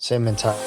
Same mentality.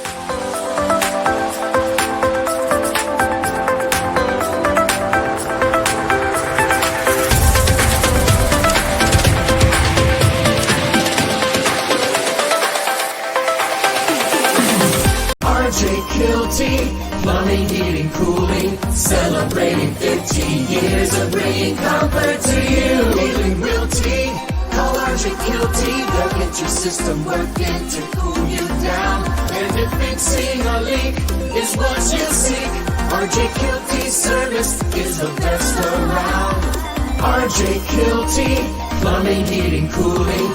Kielty, plumbing, heating, cooling, celebrating 15 years of bringing comfort to you. Healing Realty, call RJ Kielty, they'll get your system working to cool you down. And if fixing a leak is what you seek, RJ Kielty service is the best around. RJ Kielty, plumbing, heating, cooling,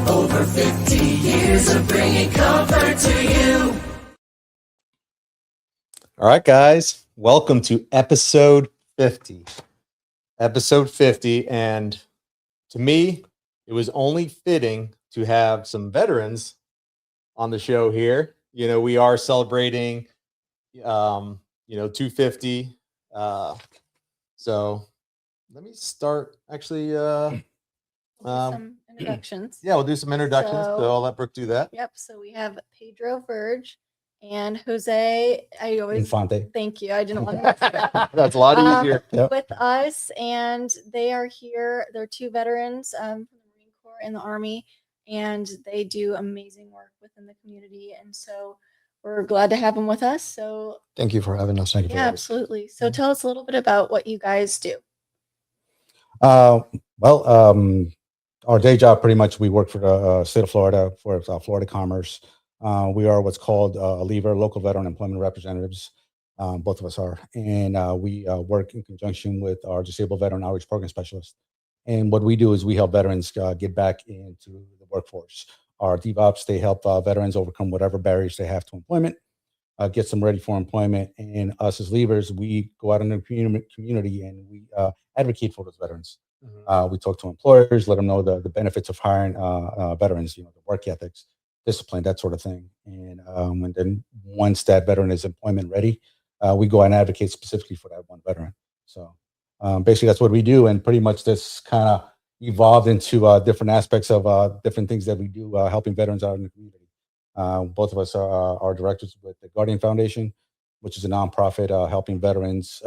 over 50 years of bringing comfort to you. All right, guys, welcome to episode 50. Episode 50, and to me, it was only fitting to have some veterans on the show here. You know, we are celebrating, 250. So let me start actually. Some introductions. Yeah, we'll do some introductions. So I'll let Brooke do that. Yep. So we have Pedro Verge and Jose. Infante. Thank you. I didn't want to mix it up. That's a lot easier. With us, and they are here. They're two veterans from the Marine Corps and the Army, and they do amazing work within the community. And so we're glad to have them with us. So Thank you for having us. Thank you. yeah, absolutely. So tell us a little bit about what you guys do. Our day job, pretty much, we work for the state of Florida, for Florida Commerce. We are what's called LEVER, Local Veteran Employment Representatives. Both of us are. And we work in conjunction with our Disabled Veteran Outreach Program Specialist. And what we do is we help veterans get back into the workforce. Our DevOps, they help veterans overcome whatever barriers they have to employment, get them ready for employment. And us as LEVERs, we go out in the community and we advocate for those veterans. We talk to employers, let them know the benefits of hiring veterans, the work ethics, discipline, that sort of thing. And then once that veteran is employment ready, we go and advocate specifically for that one veteran. So basically that's what we do. And pretty much this kind of evolved into different aspects of different things that we do, helping veterans out in the community. Both of us are directors with the Guardian Foundation, which is a nonprofit helping veterans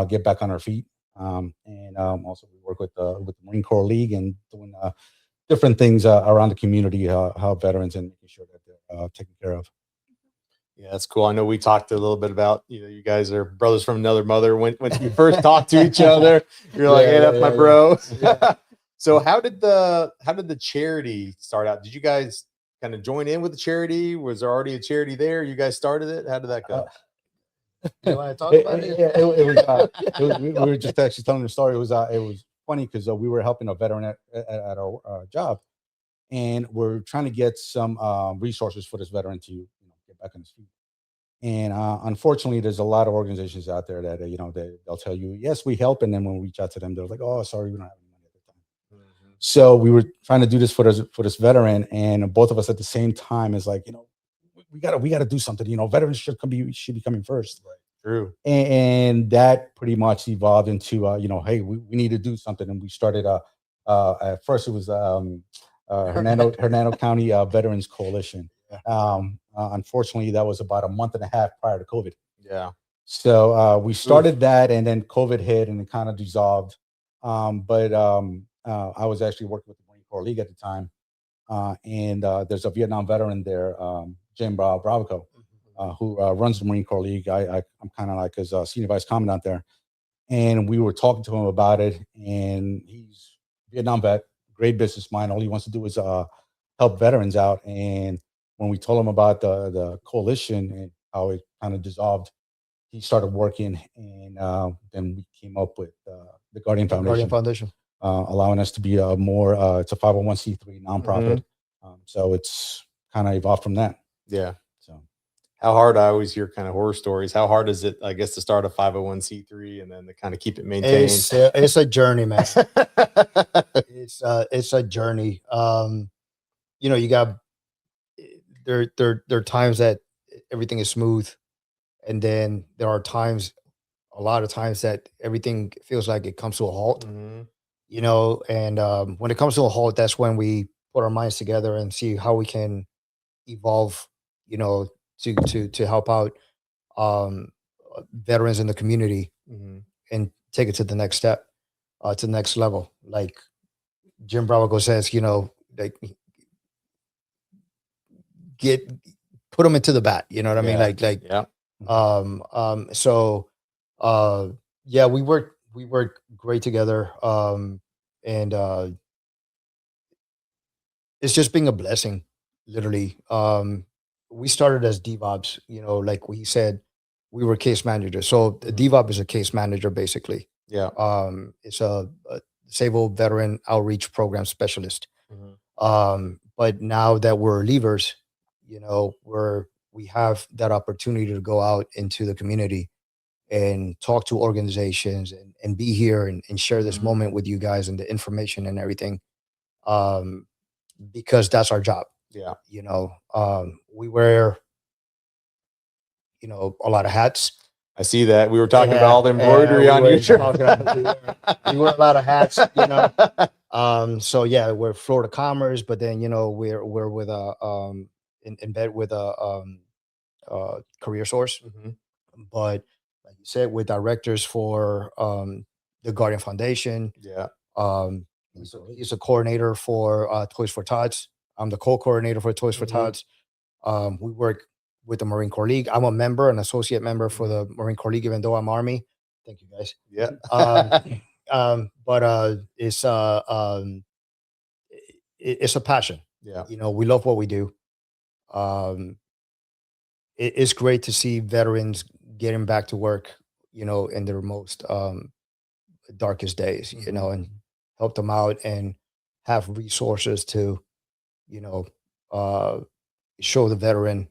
get back on our feet. Also we work with the Marine Corps League and doing different things around the community, help veterans and making sure that they're taken care of. Yeah, that's cool. I know we talked a little bit about, you guys are brothers from another mother. When you first talked to each other, you're like, hey, that's my bro. Yeah. So how did the charity start out? Did you guys kind of join in with the charity? Was there already a charity there? You guys started it? How did that go? You want to talk about it? We were just actually telling the story. It was funny because we were helping a veteran at our job, and we're trying to get some resources for this veteran to get back on his feet. And unfortunately, there's a lot of organizations out there that they'll tell you, yes, we help, and then when we reach out to them, they're like, oh, sorry, we don't have any money at the time. Mm-hmm. So we were trying to do this for this veteran, and both of us at the same time is like, we gotta do something. Veterans should be coming first. Right. True. And that pretty much evolved into hey, we need to do something. And we started at first it was Hernando County Veterans Coalition. Unfortunately, that was about a month and a half prior to COVID. Yeah. So we started that, and then COVID hit, and it kind of dissolved. I was actually working with the Marine Corps League at the time, and there's a Vietnam veteran there, Jim Bravico, who runs the Marine Corps League. I'm kind of like his senior vice commandant there. And we were talking to him about it, and he's a Vietnam vet, great business mind. All he wants to do is help veterans out. And when we told him about the coalition and how it kind of dissolved, he started working, and then we came up with the Guardian Foundation. Allowing us to be it's a 501c3 nonprofit. So it's kind of evolved from that. Yeah. So how hard, I always hear kind of horror stories. How hard is it, I guess, to start a 501c3 and then to kind of keep it maintained? It's a journey, man. It's a journey. You got, there are times that everything is smooth. And then there are a lot of times that everything feels like it comes to a halt. Mm-hmm. And when it comes to a halt, that's when we put our minds together and see how we can evolve, you know, to help out veterans in the community Mhm. and take it to the next step, to the next level. Like Jim Bravo says, you know, like get put them into the bat. You know what I mean? Yeah. Like Yeah. so yeah, we work great together. And it's just been a blessing, literally. We started as DevOps, you know, like we said, we were case managers. So the Mhm. DevOps is a case manager, basically. Yeah. It's a disabled veteran outreach program specialist. Mhm. But now that we're leavers, you know, we have that opportunity to go out into the community and talk to organizations and be here and share this Mhm. moment with you guys and the information and everything. Um, because that's our job. Yeah. You know, we wear, you know, a lot of hats. I see that. We were talking about all the embroidery on your shirt. We wear a lot of hats, you know. So yeah, we're Florida Commerce, but then, you know, we're with in bed with career source. Mhm. But like you said, we're directors for the Guardian Foundation. Yeah. He's a coordinator for Toys for Tots. I'm the co-coordinator for Toys for Mhm. Tots. We work with the Marine Corps League. I'm a member, an associate member for the Marine Corps League, even though I'm Army. Thank you, guys. Yeah. But it's a passion. Yeah. You know, we love what we do. Um, it's great to see veterans getting back to work, you know, in their most darkest days, you know, and help them out and have resources to, you know, uh, show the veteran,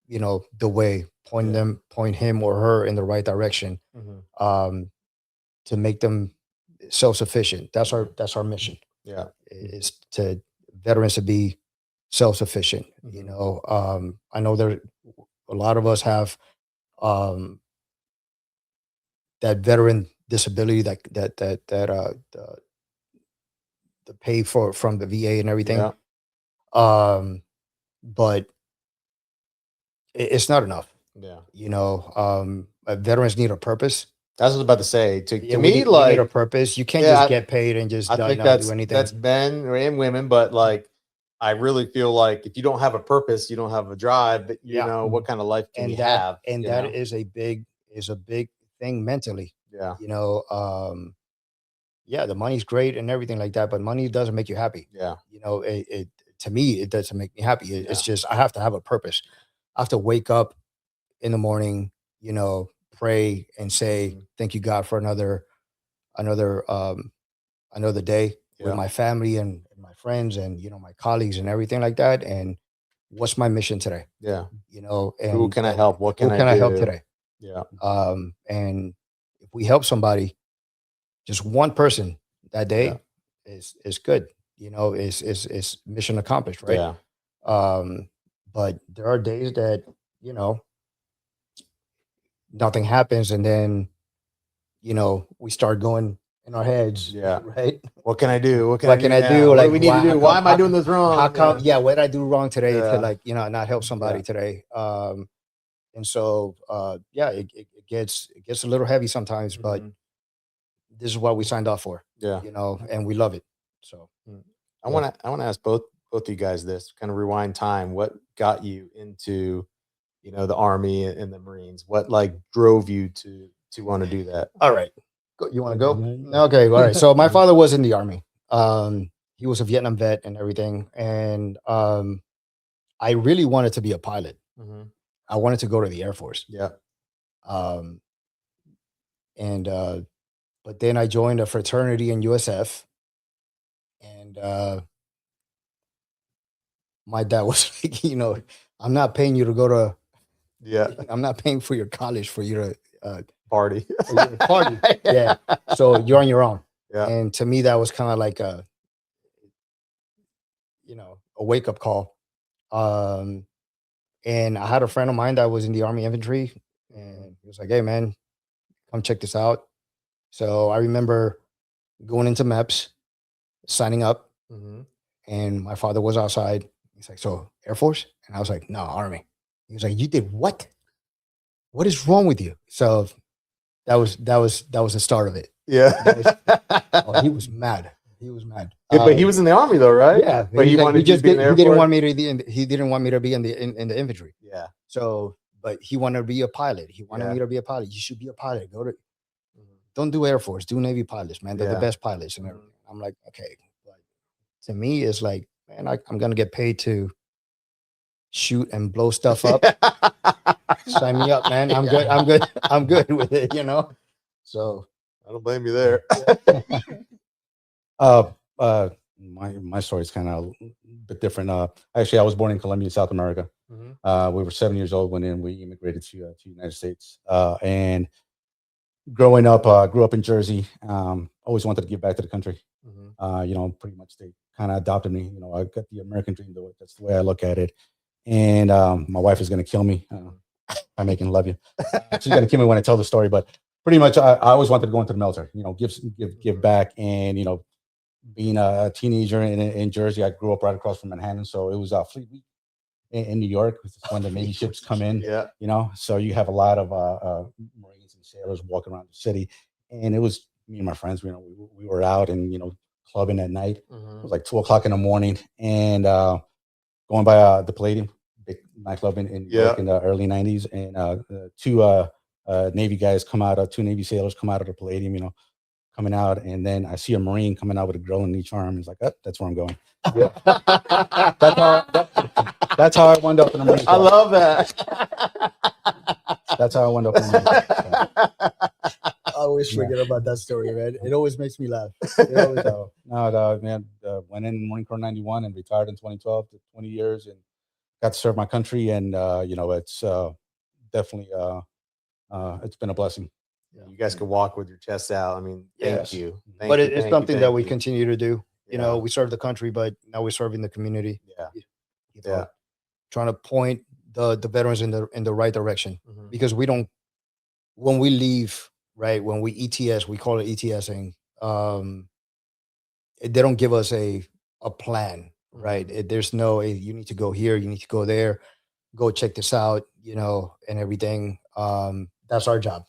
you know, the way, point him or her in the right direction, Mhm. to make them self-sufficient. That's our mission, Yeah. is to veterans to be self-sufficient. You Mhm. know, I know there a lot of us have um that veteran disability the pay for from the VA and everything. Yeah. Um, but it's not enough. Yeah. You know, veterans need a purpose. That's what I was about to say. To Yeah, me, we need a like, purpose. You can't yeah, just get paid and just I think not do anything. that's men and women, but like I really feel like if you don't have a purpose, you don't have a drive, but you Yeah. know, what kind of life can And you that have? and You that know? is a big thing mentally. Yeah. You know, yeah, the money's great and everything like that, but money doesn't make you happy. Yeah. You know, it to me, it doesn't make me happy. It's Yeah. just I have to have a purpose. I have to wake up in the morning, you know, pray and say, Mhm. thank you, God, for another another day with Yeah. my family and my friends and, you know, my colleagues and everything like that. And what's my mission today? Yeah. You know, Who and can I help? What who can I can I help do? today? Yeah. And if we help somebody, just one person that Yeah. day is good. You know, is mission accomplished, right? Yeah. But there are days that, you know, nothing happens, and then, you know, we start going in our heads, Yeah. right? What can I do? What can What I can do I now? do? What Like, do we need to do? Why am I doing this wrong? How come? Yeah, what did I do wrong today Yeah. to, like, you know, not help somebody Yeah. today? And so, yeah, it gets a little heavy sometimes, but Mhm. this is what we signed off for, Yeah. you know, and we love it. So, Mm. yeah. I want to ask both of you guys this, kind of rewind time. What got you into, you know, the Army and the Marines? What like drove you to want to do that? All right. You want to go? Yeah. Okay. All right. So my father was in the Army. He was a Vietnam vet and everything. And I really wanted to be a pilot. Mhm. I wanted to go to the Air Force. Yeah. Um, and but then I joined a fraternity in USF, and my dad was like, you know, I'm not paying you to go to, Yeah. I'm not paying for your college for you to Party. for you to party. Yeah. So you're on your own. Yeah. And to me, that was kind of like a, you know, a wake up call. Um, and I had a friend of mine that was in the Army infantry, and he was like, "Hey, man, come check this out." So I remember going into MEPS, signing up, Mhm. and my father was outside. He's like, "So Air Force?" And I was like, "No, Army." He was like, "You did what? What is wrong with you?" So that was the start of it. Yeah. Oh, he was mad. He was mad. Yeah, but he was in the army though, right? Yeah, But he like, wanted you to be in the Air he didn't Force? want me to be in. He didn't want me to be in the infantry. Yeah. So, but he wanted to be a pilot. He wanted Yeah. me to be a pilot. You should be a pilot. Mhm. Don't do Air Force. Do Navy pilots, man. They're Yeah. the best pilots and Mhm. everything. I'm like, okay. But to me, it's like, man, I'm gonna get paid to shoot and blow stuff up. Sign me up, man. I'm good. I'm good. I'm good with it. You know. So I don't blame you there. My story is kind of a bit different. Actually, I was born in Colombia, South America. Mhm. We were 7 years old when we immigrated to the United States. And growing up, grew up in Jersey. Always wanted to give back to the country. Mhm. You know, pretty much they kind of adopted me. You know, I got the American dream. That's the way I look at it. And my wife is going to kill me. I'm making love you. She's going to kill me when I tell the story. But pretty much, I always wanted to go into the military. You know, give back. And you know, being a teenager in Jersey, I grew up right across from Manhattan, so it was Fleet Week in New York. It's when the Navy ships come in. Yeah. You know, so you have a lot of Marines and sailors walking around the city, and it was me and my friends. You know, we were out and you know clubbing at night. It was like 2 o'clock in the morning, and going by the Palladium, big nightclub in New York in the early '90s, and two Navy guys come out, two Navy sailors come out of the Palladium. You know, coming out, and then I see a Marine coming out with a girl in each arm. It's like, oh, that's where I'm going. Yeah. That's how I wound up in the Marine Corps. I love that. That's how I wound up in the Marine Corps. I always forget about that story, man. It always makes me laugh. So, no, man, went in Marine Corps '91 and retired in 2012 to 20 years and got to serve my country. And, you know, it's definitely, it's been a blessing. You guys could walk with your chest out. I mean, thank you. Thank But you, it's thank you, something that thank we you. continue to do. You know, Yeah. we serve the country, but now we're serving the community. Yeah. You know, Yeah. trying to point the veterans in the right direction Mhm. because we don't. When we leave, right? When we ETS, we call it ETSing. They don't give us a plan, right? There's no, hey, you need to go here, you need to go there, go check this out, you know, and everything. That's our job,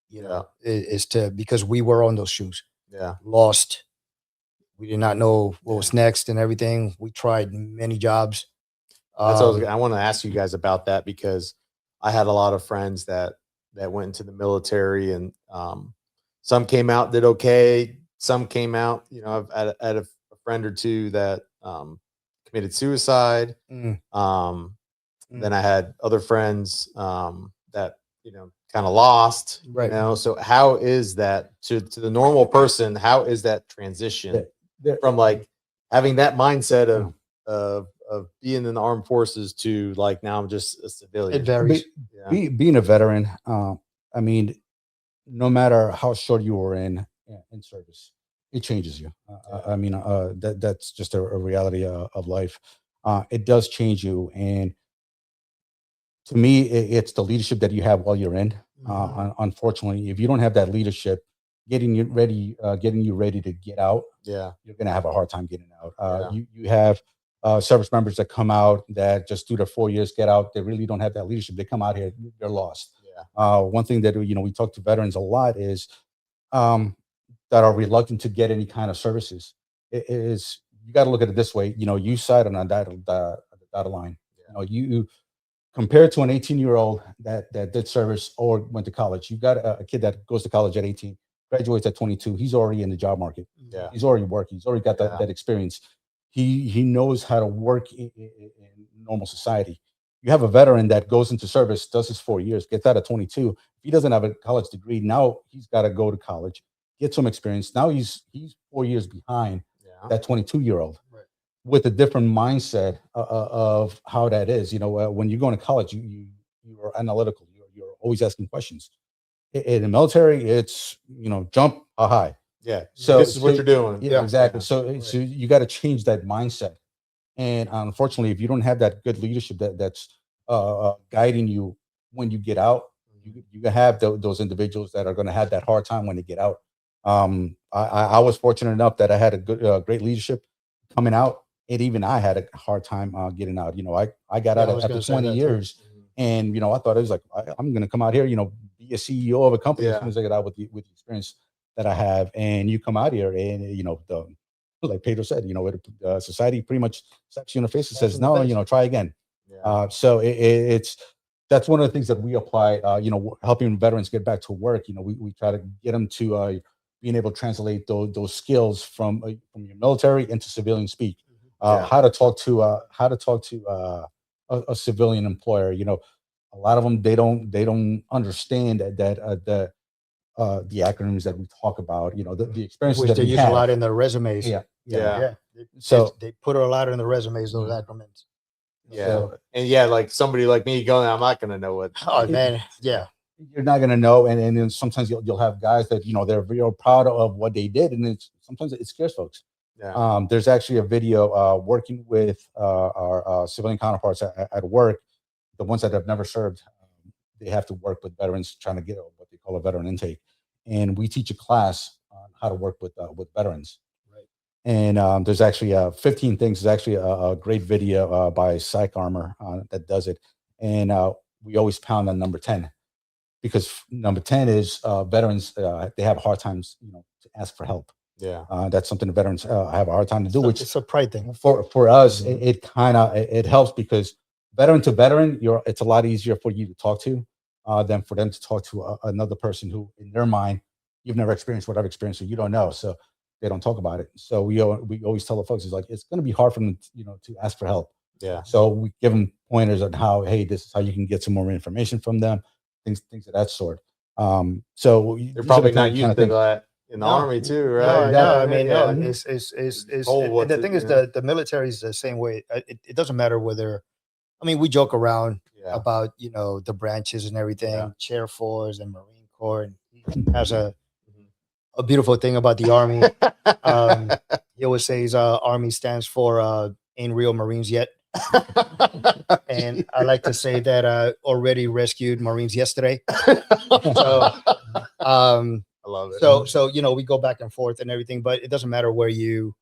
you know, is to because we were on those shoes, Yeah. lost. We did not know what was next and everything. We tried many jobs. That's what I want to ask you guys about that because I had a lot of friends that went into the military and some came out, did okay. Some came out, you know, I've had a friend or two that committed suicide. Mm. Then I had other friends that, you know, kind of lost, Right. you know. So how is that to the normal person? How is that transition from like having that mindset of being in the armed forces to like now I'm just a civilian? It varies. Being a veteran, I mean, no matter how short you were in service, it changes you. I mean, that's just a reality of life. It does change you, and to me, it's the leadership that you have while you're in. Unfortunately, if you don't have that leadership, getting you ready to get out, Yeah. you're going to have a hard time getting out. Yeah. You have service members that come out that just do their 4 years, get out. They really don't have that leadership. They come out here, they're lost. Yeah. One thing that we talk to veterans a lot is that are reluctant to get any kind of services. It is you got to look at it this way. You know, you side on the dotted line. You know, you compared to an 18-year-old that did service or went to college. You got a kid that goes to college at 18, graduates at 22. He's already in the job market. Yeah. He's already working. He's already got that experience. He knows how to work in normal society. You have a veteran that goes into service, does his 4 years, gets out at 22. If he doesn't have a college degree, now he's got to go to college, get some experience. Now he's 4 years behind that 22-year-old with a different mindset of how that is. You know, when you're going to college, you are analytical. You're always asking questions. In the military, it's jump high. Yeah. So this is what you're doing. Yeah, exactly. So you got to change that mindset. And unfortunately, if you don't have that good leadership that's guiding you when you get out, you can have those individuals that are going to have that hard time when they get out. I was fortunate enough that I had a good, great leadership coming out, and even I had a hard time getting out. You know, I got out after 20 years, And, I thought it was like, I'm going to come out here, be a CEO of a company as soon as I get out with the experience that I have. And you come out here and, like Pedro said, society pretty much slaps you in the face and says, no, try again. Yeah. So that's one of the things that we apply, helping veterans get back to work. We try to get them to being able to translate those skills from your military into civilian speak. How to talk to a civilian employer. A lot of them, they don't understand that the acronyms that we talk about, the experiences Which that they we use a have. lot in their resumes. Yeah. So they put a lot in the resumes, those acronyms. Yeah. So- And yeah, like somebody like me going, I'm not gonna know what. Oh man, yeah. You're not going to know, and then sometimes you'll have guys that they're real proud of what they did, and sometimes it scares folks. Yeah. There's actually a video working with our civilian counterparts at work, the ones that have never served. They have to work with veterans trying to get what they call a veteran intake, and we teach a class on how to work with veterans. Right. And there's actually 15 things. There's actually a great video by Psych Armor that does it, and we always pound on number 10. Because number 10 is veterans, they have hard times, to ask for help. Yeah. That's something the veterans have a hard time to do, which It's a pride thing. for us, it kind of it helps because veteran to veteran, it's a lot easier for you to talk to than for them to talk to another person who, in their mind, you've never experienced what I've experienced, so you don't know, so they don't talk about it. So we always tell the folks, it's like it's going to be hard for them, to ask for help. Yeah. So we give them pointers on how, hey, this is how you can get some more information from them. Things of that sort. So They're probably not used to that in the Army too, right? No, I mean, Yeah. no. The thing is, the military is the same way. It doesn't matter whether. I mean, we joke around about the branches and everything, Chair Force and Marine Corps, and he has a beautiful thing about the Army. He always says Army stands for ain't real Marines yet. And I like to say that I already rescued Marines yesterday. So, I love it. so we go back and forth and everything, but it doesn't matter where you,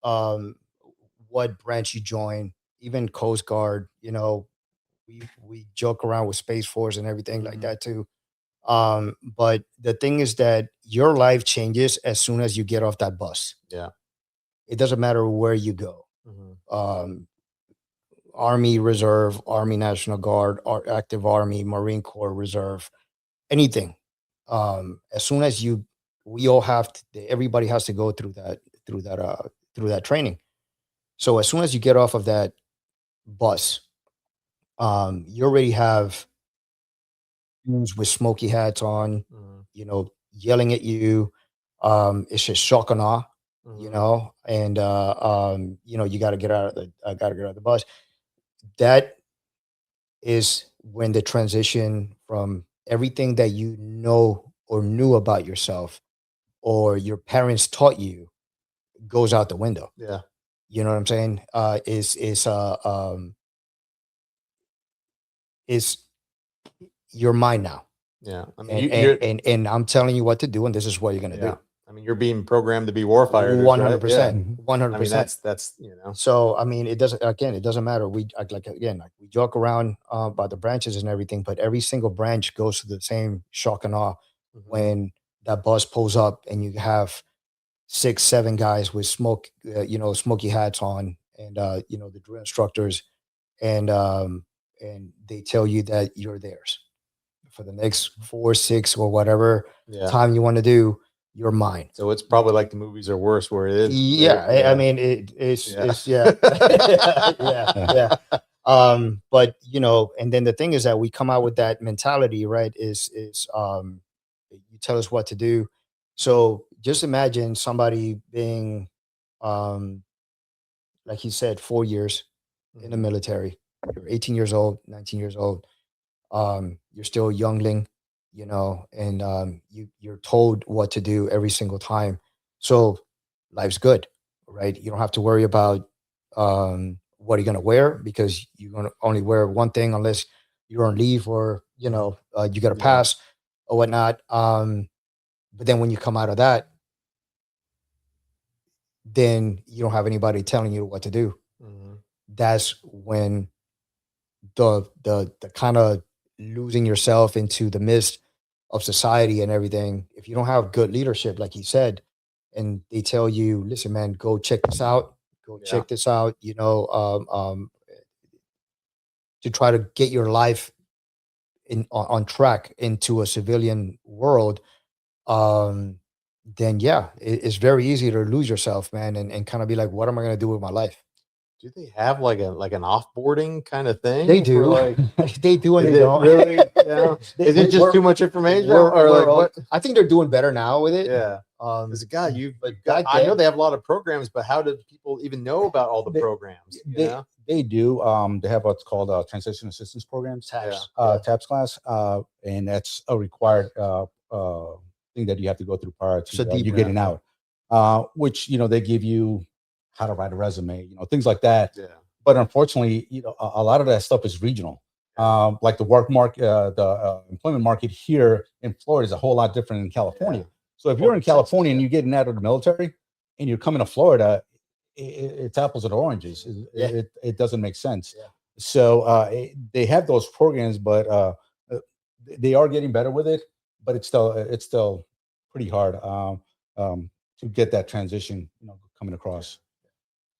what branch you join, even Coast Guard. We joke around with Space Force and everything like that too. But the thing is that your life changes as soon as you get off that bus. Yeah. It doesn't matter where you go. Army Reserve, Army National Guard, or Active Army, Marine Corps Reserve, anything. As soon as we all have to, everybody has to go through that training. So as soon as you get off of that bus, you already have dudes with smoky hats on, yelling at you. It's just shock and awe, and you got to get out of the bus. That is when the transition from everything that you know or knew about yourself or your parents taught you goes out the window. Yeah. You know what I'm saying? Is your mind now. Yeah. I mean, and I'm telling you what to do, and this is what you're going to do. I mean, you're being programmed to be warfighters. 100%. 100%. I mean, that's So I mean, it doesn't matter. We we joke around about the branches and everything, but every single branch goes to the same shock and awe when that bus pulls up and you have 6, 7 guys with smoky hats on, and the drill instructors, and they tell you that you're theirs for the next 4, 6, or whatever time you want to do. Your mind. So it's probably like the movies are worse where it is. Yeah. I mean, it's yeah. But and then the thing is that we come out with that mentality, right? Is you tell us what to do. So just imagine somebody being, like he said, 4 years in the military. You're 18 years old, 19 years old. You're still a youngling. And you're told what to do every single time. So life's good, right? You don't have to worry about what you're going to wear, because you're going to only wear one thing unless you're on leave or, you got to pass or whatnot. But then when you come out of that, then you don't have anybody telling you what to do. That's when the kind of losing yourself into the mist of society and everything, if you don't have good leadership, like he said, and they tell you, listen, man, go check this out, go Yeah. check this out, to try to get your life on track into a civilian world, um, then yeah, it's very easy to lose yourself, man, and kind of be like, what am I gonna do with my life? Do they have like an offboarding kind of thing? They for, do, like, they do, and is they it don't. really? Yeah. Is it just We're- too much information, we're- or like we're all- what? I think they're doing better now with it. Yeah. Um, Because God, but got, back I know then, they have a lot of programs, but how do people even know about all the They- programs? You They know? they do. They have what's called transition assistance programs, taps, TAPS class, and that's a required thing that you have to go through prior It's a to deep you one, getting yeah. out. Which they give you how to write a resume, things like that. Yeah. But unfortunately, a lot of that stuff is regional. Like the work market, the employment market here in Florida is a whole lot different than California. Yeah. So if Well, you're in Texas, California and yeah. you're getting out of the military and you're coming to Florida, it's apples and oranges. Yeah. It doesn't make sense. Yeah. So they have those programs, but they are getting better with it. But it's still pretty hard to get that transition, coming across.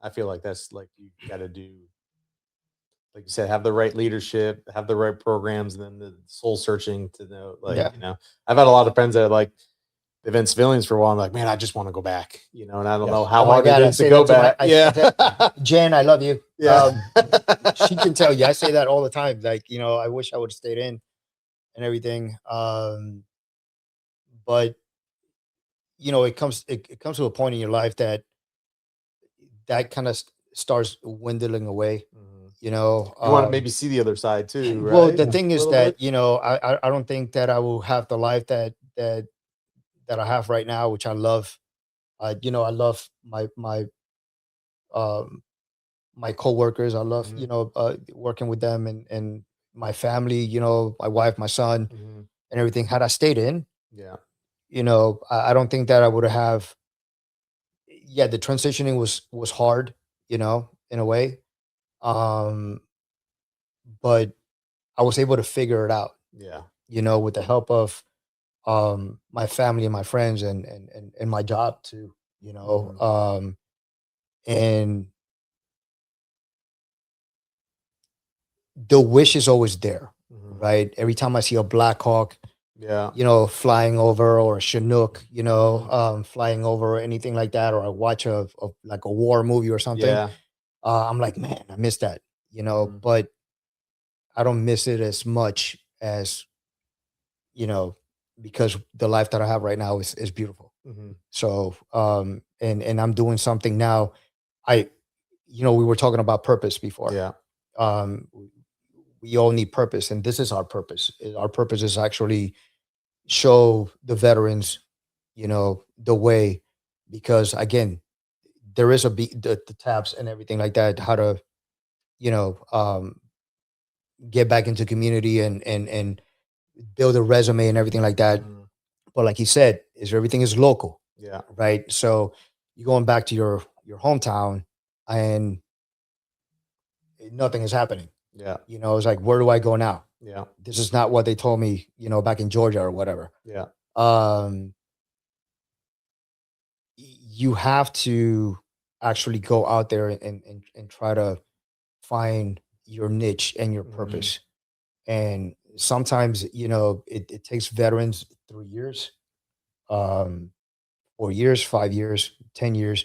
I feel like that's like you got to do, like you said, have the right leadership, have the right programs, and then the soul searching to know, like, Yeah. I've had a lot of friends that like they've been civilians for a while. I'm like, man, I just want to go back, and I don't Yes. know how Oh my hard God, it I is to say go that to back. my- Jen, I love you. Yeah. She can tell you. I say that all the time. Like, I wish I would have stayed in and everything. But it comes to a point in your life that kind of starts dwindling away. Mhm. You know, You want to maybe see the other side too, right? well, the A thing is little that bit? I don't think that I will have the life that I have right now, which I love. I love um my coworkers. I love, Mhm. working with them and my family, my wife, my son, Mhm. and everything. Had I stayed in, Yeah. I don't think that I would have. Yeah, the transitioning was hard, in a way. Um, but I was able to figure it out, Yeah. with the help of my family and my friends and my job too, Mhm. and the wish is always there, Mhm. right? Every time I see a Black Hawk, Yeah. flying over, or a Chinook, Mhm. flying over, or anything like that, or I watch like a war movie or something, Yeah. I'm like, man, I miss that, Mhm. but I don't miss it as much as, you know, because the life that I have right now is beautiful. Mhm. So, and I'm doing something now. I, we were talking about purpose before. Yeah. Um, we all need purpose, and this is our purpose. Our purpose is actually show the veterans, the way, because again, there is the tabs and everything like that, how to, you know, um, get back into community and build a resume and everything like that. Mhm. But like he said, everything is local, Yeah. right? So you're going back to your hometown, and nothing is happening. Yeah. It's like, where do I go now? Yeah. This is not what they told me, back in Georgia or whatever. Yeah. Um, you have to actually go out there and try to find your niche and your Mhm. purpose. And sometimes, it takes veterans 3 years, um, 4 years, 5 years, 10 years.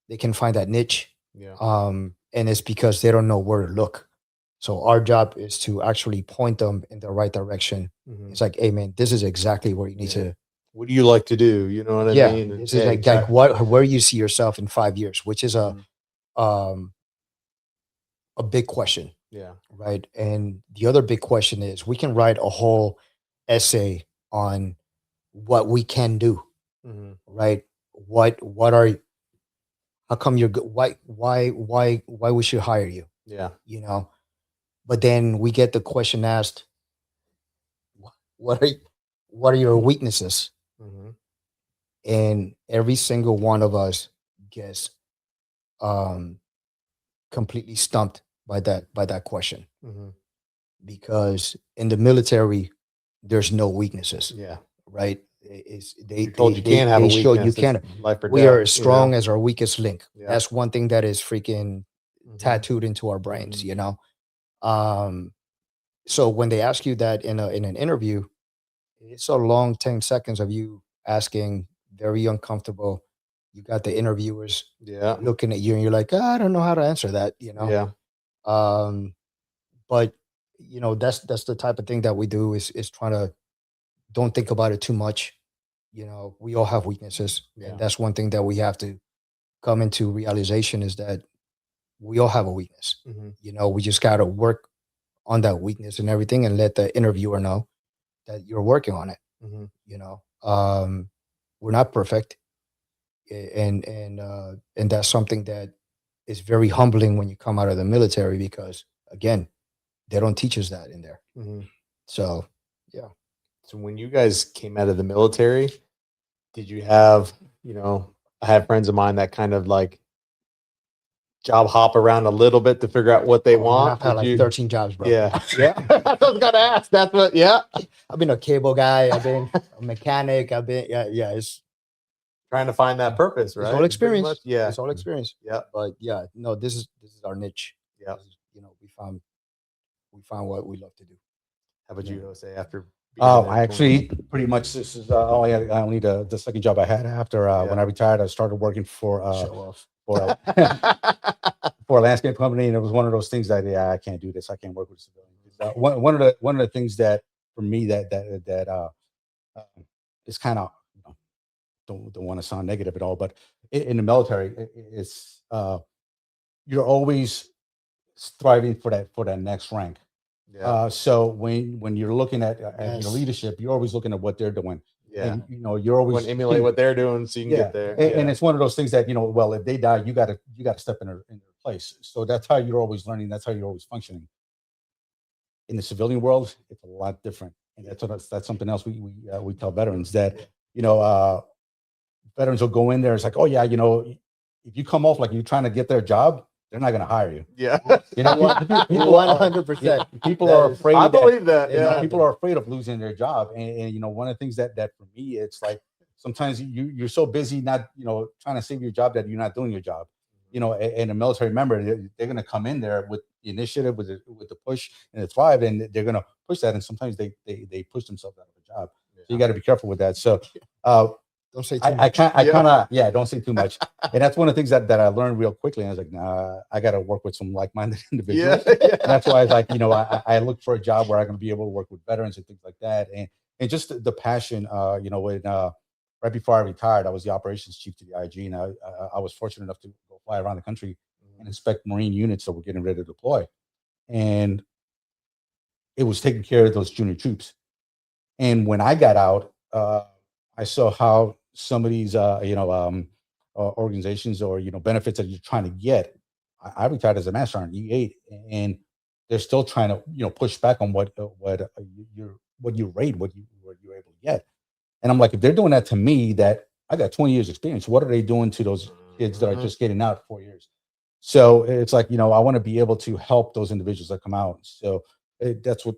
They can find that niche. Yeah. And it's because they don't know where to look. So our job is to actually point them in the right direction. Mhm. It's like, hey man, this is exactly where you need Yeah. to. What do you like to do? You know what I Yeah, mean? And this is yeah, like exactly. where you see yourself in 5 years, which is Mhm. um a big question, Yeah. right? And the other big question is, we can write a whole essay on what we can do, Mhm. right? What are how come you're good? Why we should hire you? Yeah. You know, but then we get the question asked, what are what are your weaknesses? Mhm. And every single one of us gets um completely stumped by that question. Mhm. because in the military, there's no weaknesses, Yeah. right? You're told you can't have a show weakness. you It's can't. life or We death, are as strong as our weakest link. Yeah. That's one thing that is freaking Mhm. tattooed into our brains, Mhm. you know. So when they ask you that in an interview, it's a long 10 seconds of you asking very uncomfortable. You got the interviewers Yeah. looking at you and you're like, "Ah, I don't know how to answer that, you know." Yeah. But you know, that's the type of thing that we do is trying to don't think about it too much. You know, we all have weaknesses. Yeah. And that's one thing that we have to come into realization is that we all have a weakness. Mhm. You know, we just gotta work on that weakness and everything and let the interviewer know that you're working on it. Mhm. You know, we're not perfect, and that's something that is very humbling when you come out of the military because again, they don't teach us that in there. Mhm. So, yeah. So when you guys came out of the military, did you have, I have friends of mine that kind of like job hop around a little bit to figure out what they Oh, man, want. I've had Did like you? 13 jobs, bro. Yeah. Yeah. I was gonna ask. That's what, yeah. I've been a cable guy. I've been a mechanic. I've been, yeah. It's Trying to find that purpose, right? all Pretty experience. much, yeah. It's all experience. Yeah. But yeah, no, this is our niche. Yeah. This is, you know, we found what we love to do. How about you, Yeah. Jose, after being Oh, there I 20 actually pretty much this is only the second job I had after when I retired. I started working for Show off. for for a landscape company, and it was one of those things that I can't do this. I can't work with civilians. One of the things that for me that is kind of don't want to sound negative at all, but in the military, it's you're always striving for that next rank. Yeah. So when you're looking at Yes. your leadership, you're always looking at what they're doing. Yeah. And you're You always want to emulate what they're doing so you can get there. And it's one of those things that well, if they die, you gotta step in their place. So that's how you're always learning. That's how you're always functioning. In the civilian world, it's a lot different, and that's something else we tell veterans that veterans will go in there. It's like, oh yeah, if you come off like you're trying to get their job, they're not going to hire you. Yeah. You know what? 100%. People are afraid. I believe that. Yeah. People are afraid of losing their job, and one of the things that for me, it's like sometimes you're so busy not trying to save your job that you're not doing your job. And a military member, they're going to come in there with the initiative, with the push and the thrive, and they're going to push that. And sometimes they push themselves out of a job. So you got to be careful with that. So don't say too much. I kind of don't say too much. And that's one of the things that I learned real quickly. And I was like, nah, I got to work with some like-minded individuals. Yeah. And that's why I was like, I look for a job where I'm going to be able to work with veterans and things like that. And just the passion, when right before I retired, I was the operations chief to the IG, and I was fortunate enough to go fly around the country and inspect Marine units that were getting ready to deploy. And it was taking care of those junior troops. And when I got out, I saw how some of these, organizations or benefits that you're trying to get. I retired as a master sergeant, E8, and they're still trying to push back on what you rate, what you're able to get. And I'm like, if they're doing that to me, that I got 20 years experience, what are they doing to those kids that are just getting out 4 years? So it's like, I want to be able to help those individuals that come out. So that's what,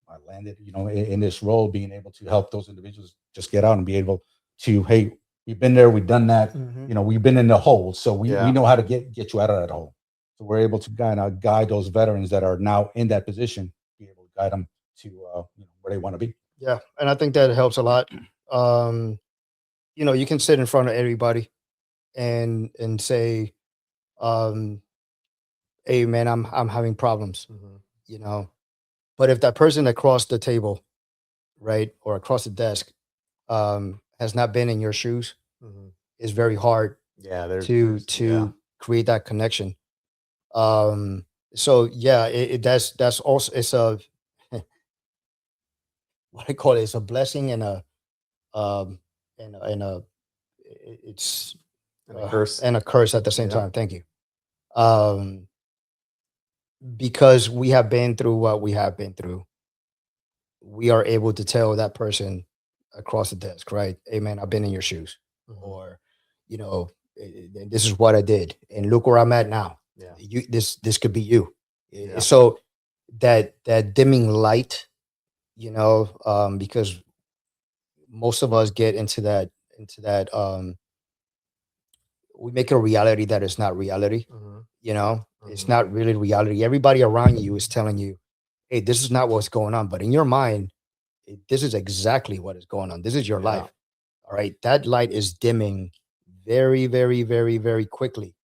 I landed, in this role, being able to help those individuals just get out and be able to, hey, we've been there, we've done that, we've been in the hole. So we know how to get you out of that hole. So we're able to kind of guide those veterans that are now in that position, be able to guide them to where they want to be. Yeah, and I think that helps a lot. You can sit in front of everybody and say, "Hey, man, I'm having problems," But if that person across the table, right, or across the desk, has not been in your shoes, it's very hard, to create that connection. So yeah, that's also it's a what I call it. It's a blessing and a it's a curse and a curse at the same time. Thank you. Because we have been through what we have been through, we are able to tell that person across the desk, right? Hey, man, I've been in your shoes, or this is what I did, and look where I'm at now. Yeah, This could be you. Yeah. So that dimming light, because most of us get into that we make it a reality that is not reality. It's not really reality. Everybody around you is telling you, hey, this is not what's going on, but in your mind, this is exactly what is going on. This is your Yeah. life. All right, that light is dimming very, very, very, very quickly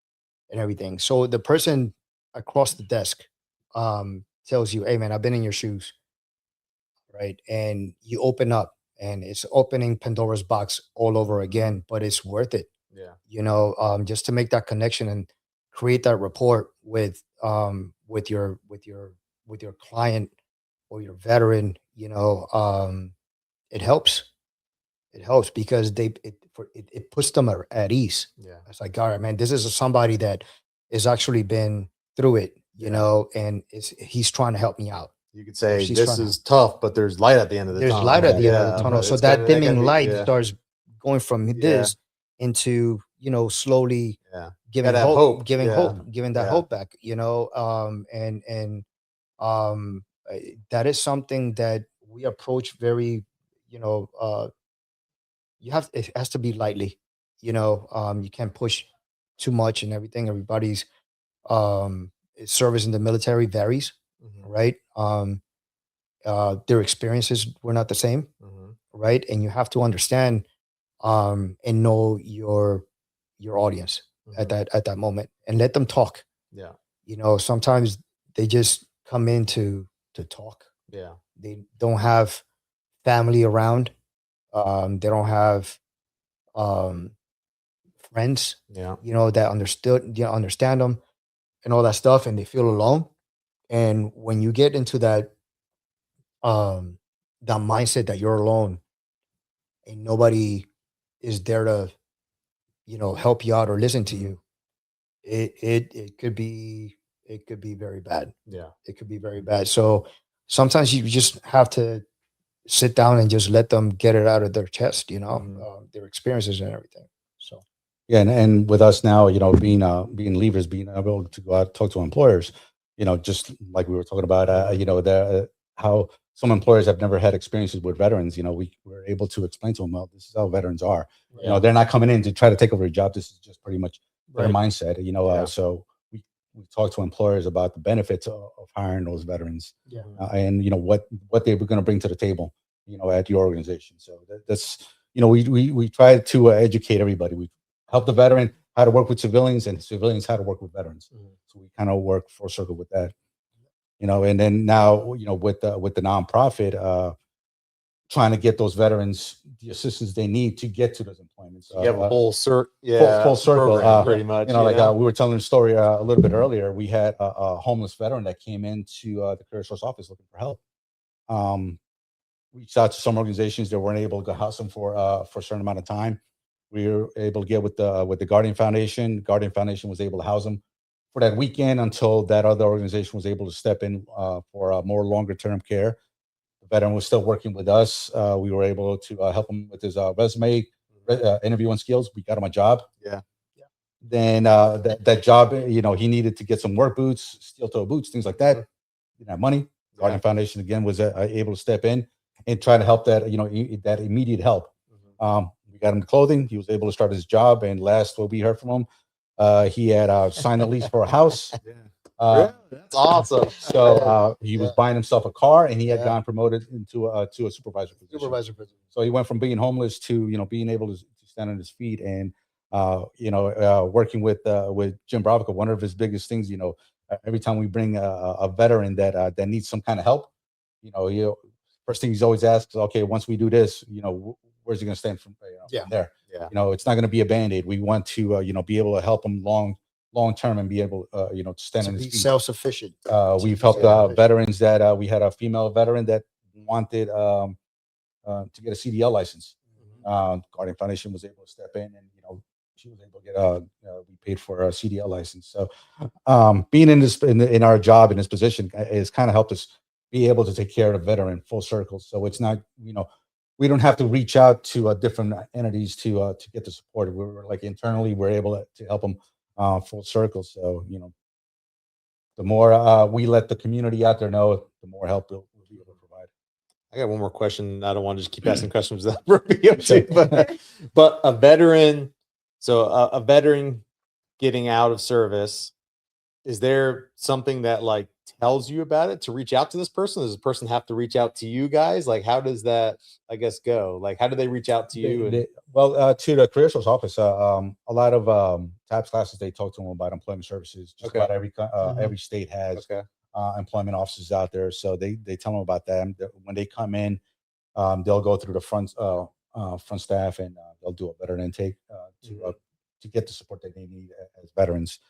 and everything. So the person across the desk tells you, hey man, I've been in your shoes, right? And you open up and it's opening Pandora's box all over again, but it's worth it, Yeah. just to make that connection and create that rapport with your client or your veteran. It helps. It helps because it puts them at ease. Yeah. It's like, all right, man, this is somebody that has actually been through it, and he's trying to help me out. You could Or say she's this trying to is tough, but there's light at the end of the There's tunnel. light at the end of the Yeah, tunnel. but So it's that kinda- that dimming can be- light yeah, starts going from this into, slowly yeah. giving Gotta have hope, hope. giving Yeah. hope, giving that Yeah. hope back, and that is something that we approach very, you know, it has to be lightly, you can't push too much and everything. Everybody's service in the military varies, Mhm. right? Their experiences were not the same, Mhm. right? And you have to understand and know your audience at Mhm. that moment and let them talk. Yeah. Sometimes they just come in to talk. Yeah. They don't have family around. They don't have um, friends, Yeah. that understand them and all that stuff, and they feel alone. And when you get into that mindset that you're alone and nobody is there to help you out or listen to Mhm. you, it could be very bad. Yeah. It could be very bad. So sometimes you just have to sit down and just let them get it out of their chest, Mhm. their experiences and everything. So Yeah, and with us now, being leaders, being able to go out talk to employers, just like we were talking about, the how some employers have never had experiences with veterans. We're able to explain to them, well, this is how veterans are. Yeah. They're not coming in to try to take over your job. This is just pretty much their Right. mindset. Yeah. So we talk to employers about the benefits of hiring those veterans, Yeah. and what they were going to bring to the table, at your organization. So that's we try to educate everybody. We help the veteran how to work with civilians and civilians how to work with veterans. Mhm. So we kind of work full circle with that, and then now, with the nonprofit, trying to get those veterans the assistance they need to get to those employments. You have a whole full circle, program, pretty much. we were telling a story a little bit earlier. We had a homeless veteran that came into the career source office looking for help. Reached out to some organizations that weren't able to house them for a certain amount of time. We were able to get with the Guardian Foundation. Guardian Foundation was able to house them for that weekend until that other organization was able to step in for more longer term care. The veteran was still working with us. We were able to help him with his resume, interviewing skills. We got him a job. Yeah. Then that job, he needed to get some work boots, steel toe boots, things like that. Didn't have money. Guardian Foundation again was able to step in and try to help that, that immediate help. We got him the clothing. He was able to start his job. And last what we heard from him, he had signed a lease for a house. That's awesome. So he was buying himself a car, and he had Yeah. gotten promoted to a supervisor position. Supervisor position. So he went from being homeless to being able to stand on his feet and working with Jim Bravoco. One of his biggest things, every time we bring a veteran that needs some kind of help, first thing he's always asked is, okay, once we do this, where's he going to stand from there? Yeah. It's not going to be a band-aid. We want to be able to help him long term and be able to stand To on his be feet. self-sufficient. We've helped veterans that we had a female veteran that wanted to get a CDL license. Guardian Foundation was able to step in, and she was able to get we paid for a CDL license. So being in our job in this position has kind of helped us be able to take care of the veteran full circle. So it's not we don't have to reach out to different entities to get the support. We're like internally we're able to help them full circle. So the more we let the community out there know, the more help we'll be able to provide. I got one more question. I don't want to just keep asking questions without but a veteran, so a veteran getting out of service, is there something that like tells you about it to reach out to this person? Does the person have to reach out to you guys? Like, how does that, I guess, go? Like, how do they reach out to you? Well, to the career source office, a lot of TAPS classes, they talk to them about employment services. Just Okay. about every state has Okay. employment offices out there, so they tell them about them. When they come in, they'll go through the front staff, and they'll do a veteran intake to get the support that they need as veterans.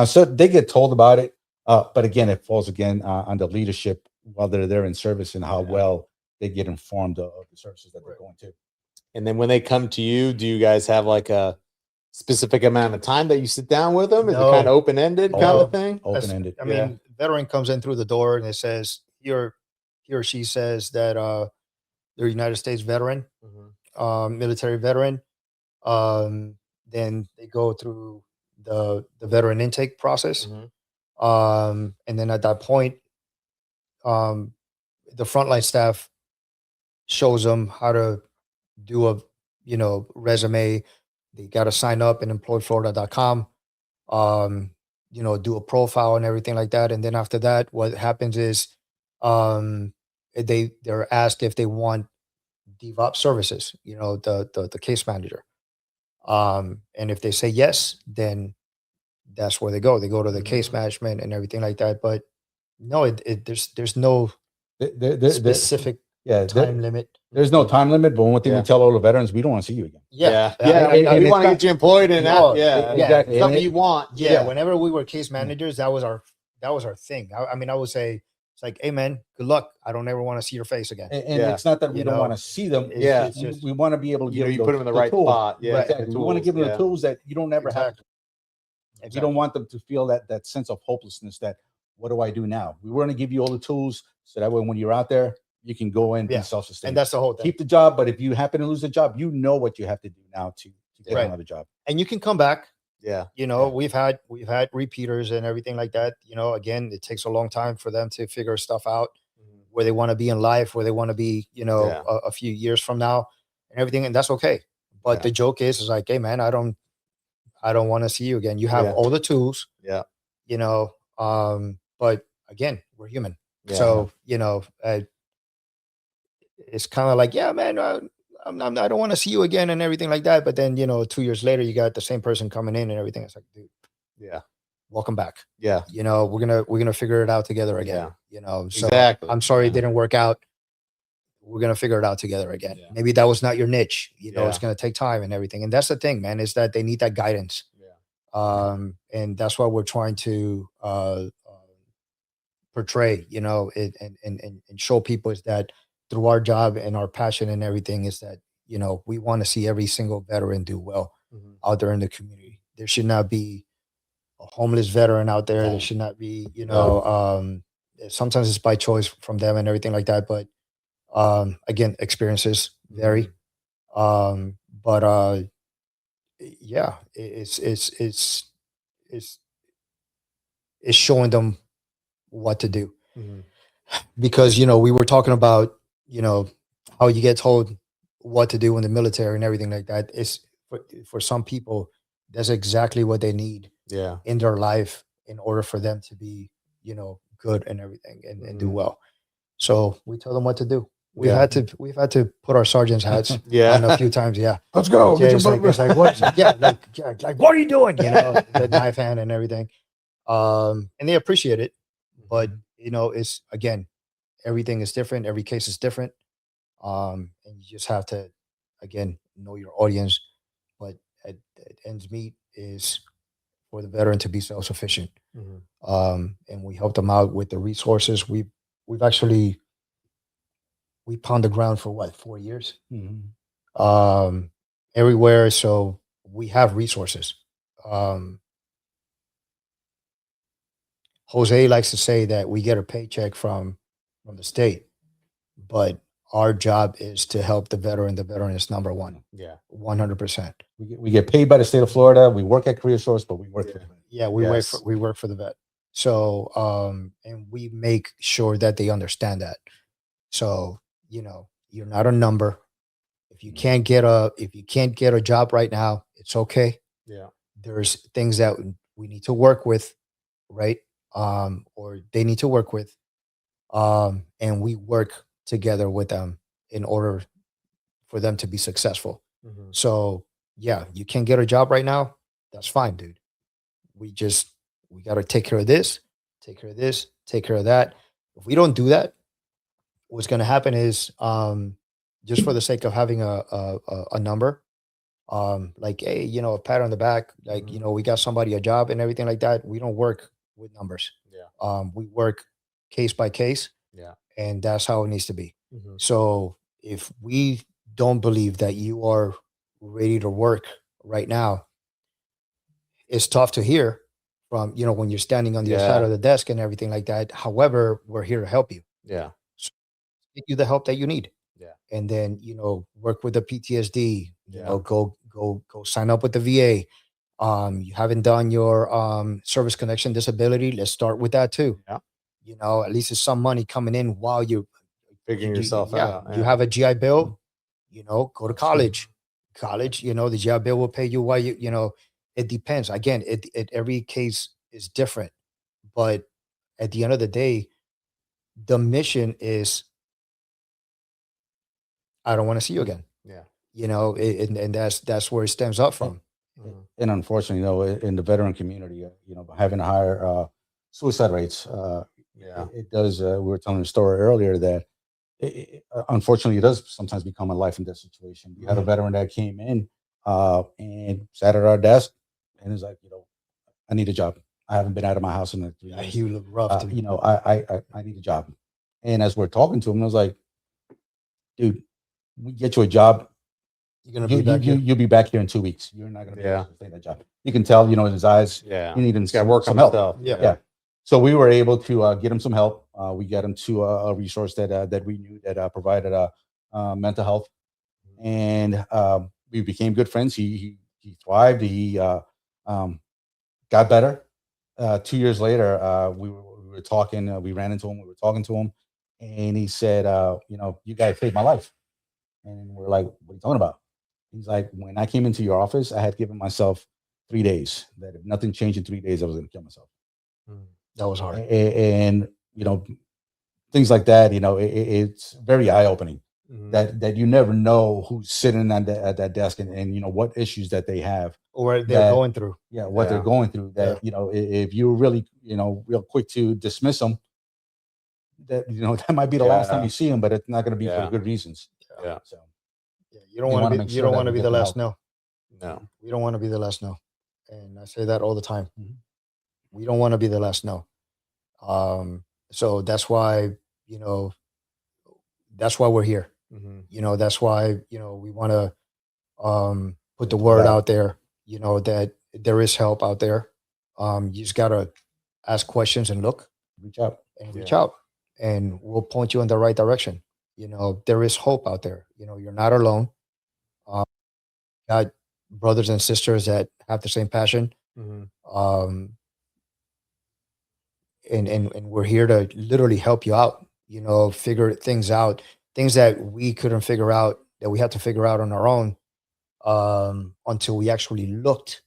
So they get told about it, but again, it falls on the leadership while they're there in service and how well they get informed of the services that they're going to. And then when they come to you, do you guys have like a specific amount of time that you sit down with them? Is it kind of open-ended kind of thing? Open-ended. I mean, veteran comes in through the door and it says he or she says that they're a United States veteran, military veteran. Then they go through the veteran intake process. And then at that point, the frontline staff shows them how to do a resume. They got to sign up in employflorida.com, do a profile and everything like that. And then after that, what happens is they're asked if they want DevOps services, the case manager. And if they say yes, then that's where they go. They go to the case management and everything like that. But no, there's no specific time limit. There's no time limit, but one thing we tell all the veterans, we don't want to see you again. We want to get you employed and exactly. Something you want. Whenever we were case managers, that was our thing. I mean, I would say it's like, hey man, good luck. I don't ever want to see your face again. And it's not that we don't want to see them. It's just, we want to be able to give you put them in the right spot. We want to give them the tools that you don't ever have. Exactly. You don't want them to feel that sense of hopelessness that, what do I do now? We want to give you all the tools so that way when you're out there, you can go in and be self-sustained. And that's the whole thing. Keep the job, but if you happen to lose the job, you know what you have to do now to get another job. And you can come back. Yeah. We've had repeaters and everything like that. Again, it takes a long time for them to figure stuff out where they want to be in life, where they want to be, a few years from now and everything. And that's okay. But the joke is like, hey man, I don't want to see you again. You have all the tools. Yeah. But again, we're human. Yeah. So, it's kind of like, yeah, man, I don't want to see you again and everything like that. But then, 2 years later, you got the same person coming in and everything. It's like, dude, welcome back. Yeah. We're going to figure it out together again, so exactly. I'm sorry it didn't work out. We're going to figure it out together again. Yeah. Maybe that was not your niche, it's going to take time and everything. And that's the thing, man, is that they need that guidance. Yeah. And that's what we're trying to, portray, and show people is that through our job and our passion and everything is that, we want to see every single veteran do well out there in the community. There should not be a homeless veteran out there. There should not be, sometimes it's by choice from them and everything like that. But again, experiences vary. But it's showing them what to do. Because, we were talking about, how you get told what to do in the military and everything like that. It's for some people, that's exactly what they need in their life in order for them to be, good and everything and do well. So we tell them what to do. We've had to put our sergeant's hats on a few times. Yeah. Let's go. It's like what? Like what are you doing? The knife hand and everything. And they appreciate it. But it's again, everything is different. Every case is different. And you just have to, again, know your audience. But at ends meet is for the veteran to be self-sufficient. And we help them out with the resources. We pound the ground for 4 years? Everywhere. So we have resources. Jose likes to say that we get a paycheck from the state, but our job is to help the veteran. The veteran is number one. Yeah. 100%. We get paid by the state of Florida. We work at Career Source, but we work for the vet. We work for the vet. So, and we make sure that they understand that. So, you're not a number. If you can't get a job right now, it's okay. Yeah. There's things that we need to work with, right? Or they need to work with. And we work together with them in order for them to be successful. Mhm. So, yeah, you can't get a job right now. That's fine, dude. We got to take care of this, take care of this, take care of that. If we don't do that, what's going to happen is, just for the sake of having a number, like, hey, a pat on the back, like, Mhm. we got somebody a job and everything like that. We don't work with numbers. Yeah. We work case by case, Yeah. and that's how it needs to be. Mhm. So if we don't believe that you are ready to work right now, it's tough to hear from, when you're standing on the other side Yeah. of the desk and everything like that. However, we're here to help you. Yeah. So get you the help that you need. Yeah. And then, work with the PTSD, Yeah. go sign up with the VA. You haven't done your service connection disability. Let's start with that too. Yeah. At least it's some money coming in while Figuring yourself yeah, out. you have a GI Bill, go to Absolutely. college, the GI Bill will pay you while it depends. Again, every case is different, but at the end of the day, the mission is, I don't want to see you again. Yeah. And that's where it stems up from. Mhm. And unfortunately, in the veteran community, having higher suicide rates, Yeah. it does. We were telling a story earlier that unfortunately, it does sometimes become a life and death situation. We had a Mhm. veteran that came in and sat at our desk and is like, I need a job. I haven't been out of my house in like 3 years. You look rough, dude. I need a job. And as we're talking to him, I was like, dude, we get you a job. You're gonna be back here. You'll be back here in 2 weeks. You're not going to be Yeah. able to stay that job. You can tell, in his eyes. Yeah. You need him He's got to work on some help. himself. Yeah. So we were able to get him some help. We got him to a resource that we knew that provided mental health, and we became good friends. He thrived. He got better. 2 years later, we were talking. We ran into him. We were talking to him, and he said, you guys saved my life." And we're like, "What are you talking about?" He's like, "When I came into your office, I had given myself 3 days. That if nothing changed in 3 days, I was going to kill myself." Mhm. That was hard. And things like that. It's very eye opening. Mhm. That you never know who's sitting at that desk and what issues that they have Or they're that- going through. what they're Yeah. going through. That if you're really real quick to dismiss them, that that might be the last time Yeah. you see them, but it's not going to be Yeah. for good reasons. Yeah. So Yeah, you don't We want wanna to be. make You sure don't that want to we be get the the last help. no. No. We don't want to be the last no, and I say that all the time. Mhm. We don't want to be the last no. So that's why that's why we're here. Mhm. That's why we want to put the word out there. That there is help out there. You just gotta ask questions and look Reach out. and reach Yeah. out, and we'll point you in the right direction. There is hope out there. You're not alone. Um, got brothers and sisters that have the same passion. Mhm. Um, and we're here to literally help you out, figure things out, things that we couldn't figure out, that we had to figure out on our own, until we actually looked,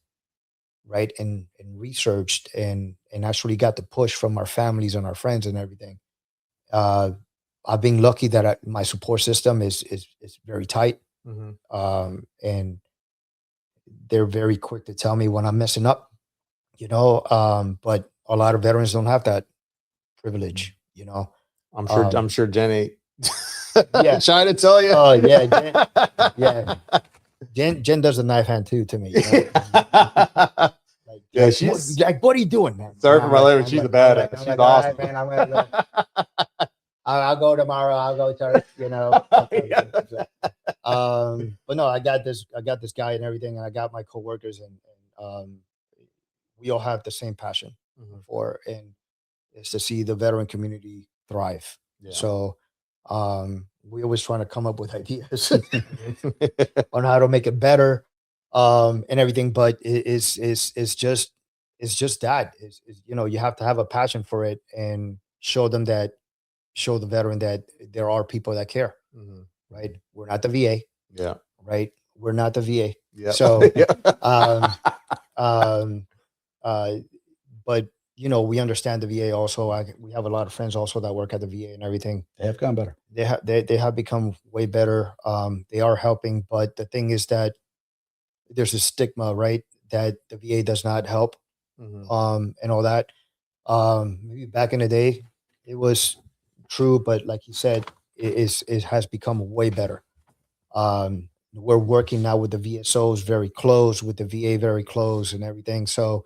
right, and researched and actually got the push from our families and our friends and everything. uh I've been lucky that my support system is very tight, Mhm. and they're very quick to tell me when I'm messing up, but a lot of veterans don't have that privilege. I'm sure Jenny Yeah. trying to tell you. Oh, yeah, yeah. Jen does the knife hand too to me. Like, Yeah, like, she's- what are you doing, man? Sorry And for I'm my like- language. I'm She's like- a badass. I'm like, She's all right, awesome. man, I'm gonna I'll go tomorrow. I'll go to but no, I got this guy and everything, and I got my coworkers, and we all have the same passion Mhm. for, and it's to see the veteran community thrive. Yeah. So we always trying to come up with ideas on how to make it better, and everything. But it's just it's just that you know, you have to have a passion for it and show the veteran that there are people that care, Mhm. right? We're not the VA, Yeah. right? We're not the VA. Yeah. So, Yeah. um, um, uh, but you know, we understand the VA also. We have a lot of friends also that work at the VA and everything. They have gotten better. They have become way better. They are helping, but the thing is that there's a stigma, right? That the VA does not help, Mhm. and all that. Maybe back in the day, it was true, but like you said, it has become way better. We're working now with the VSOs very close, with the VA very close, and everything. So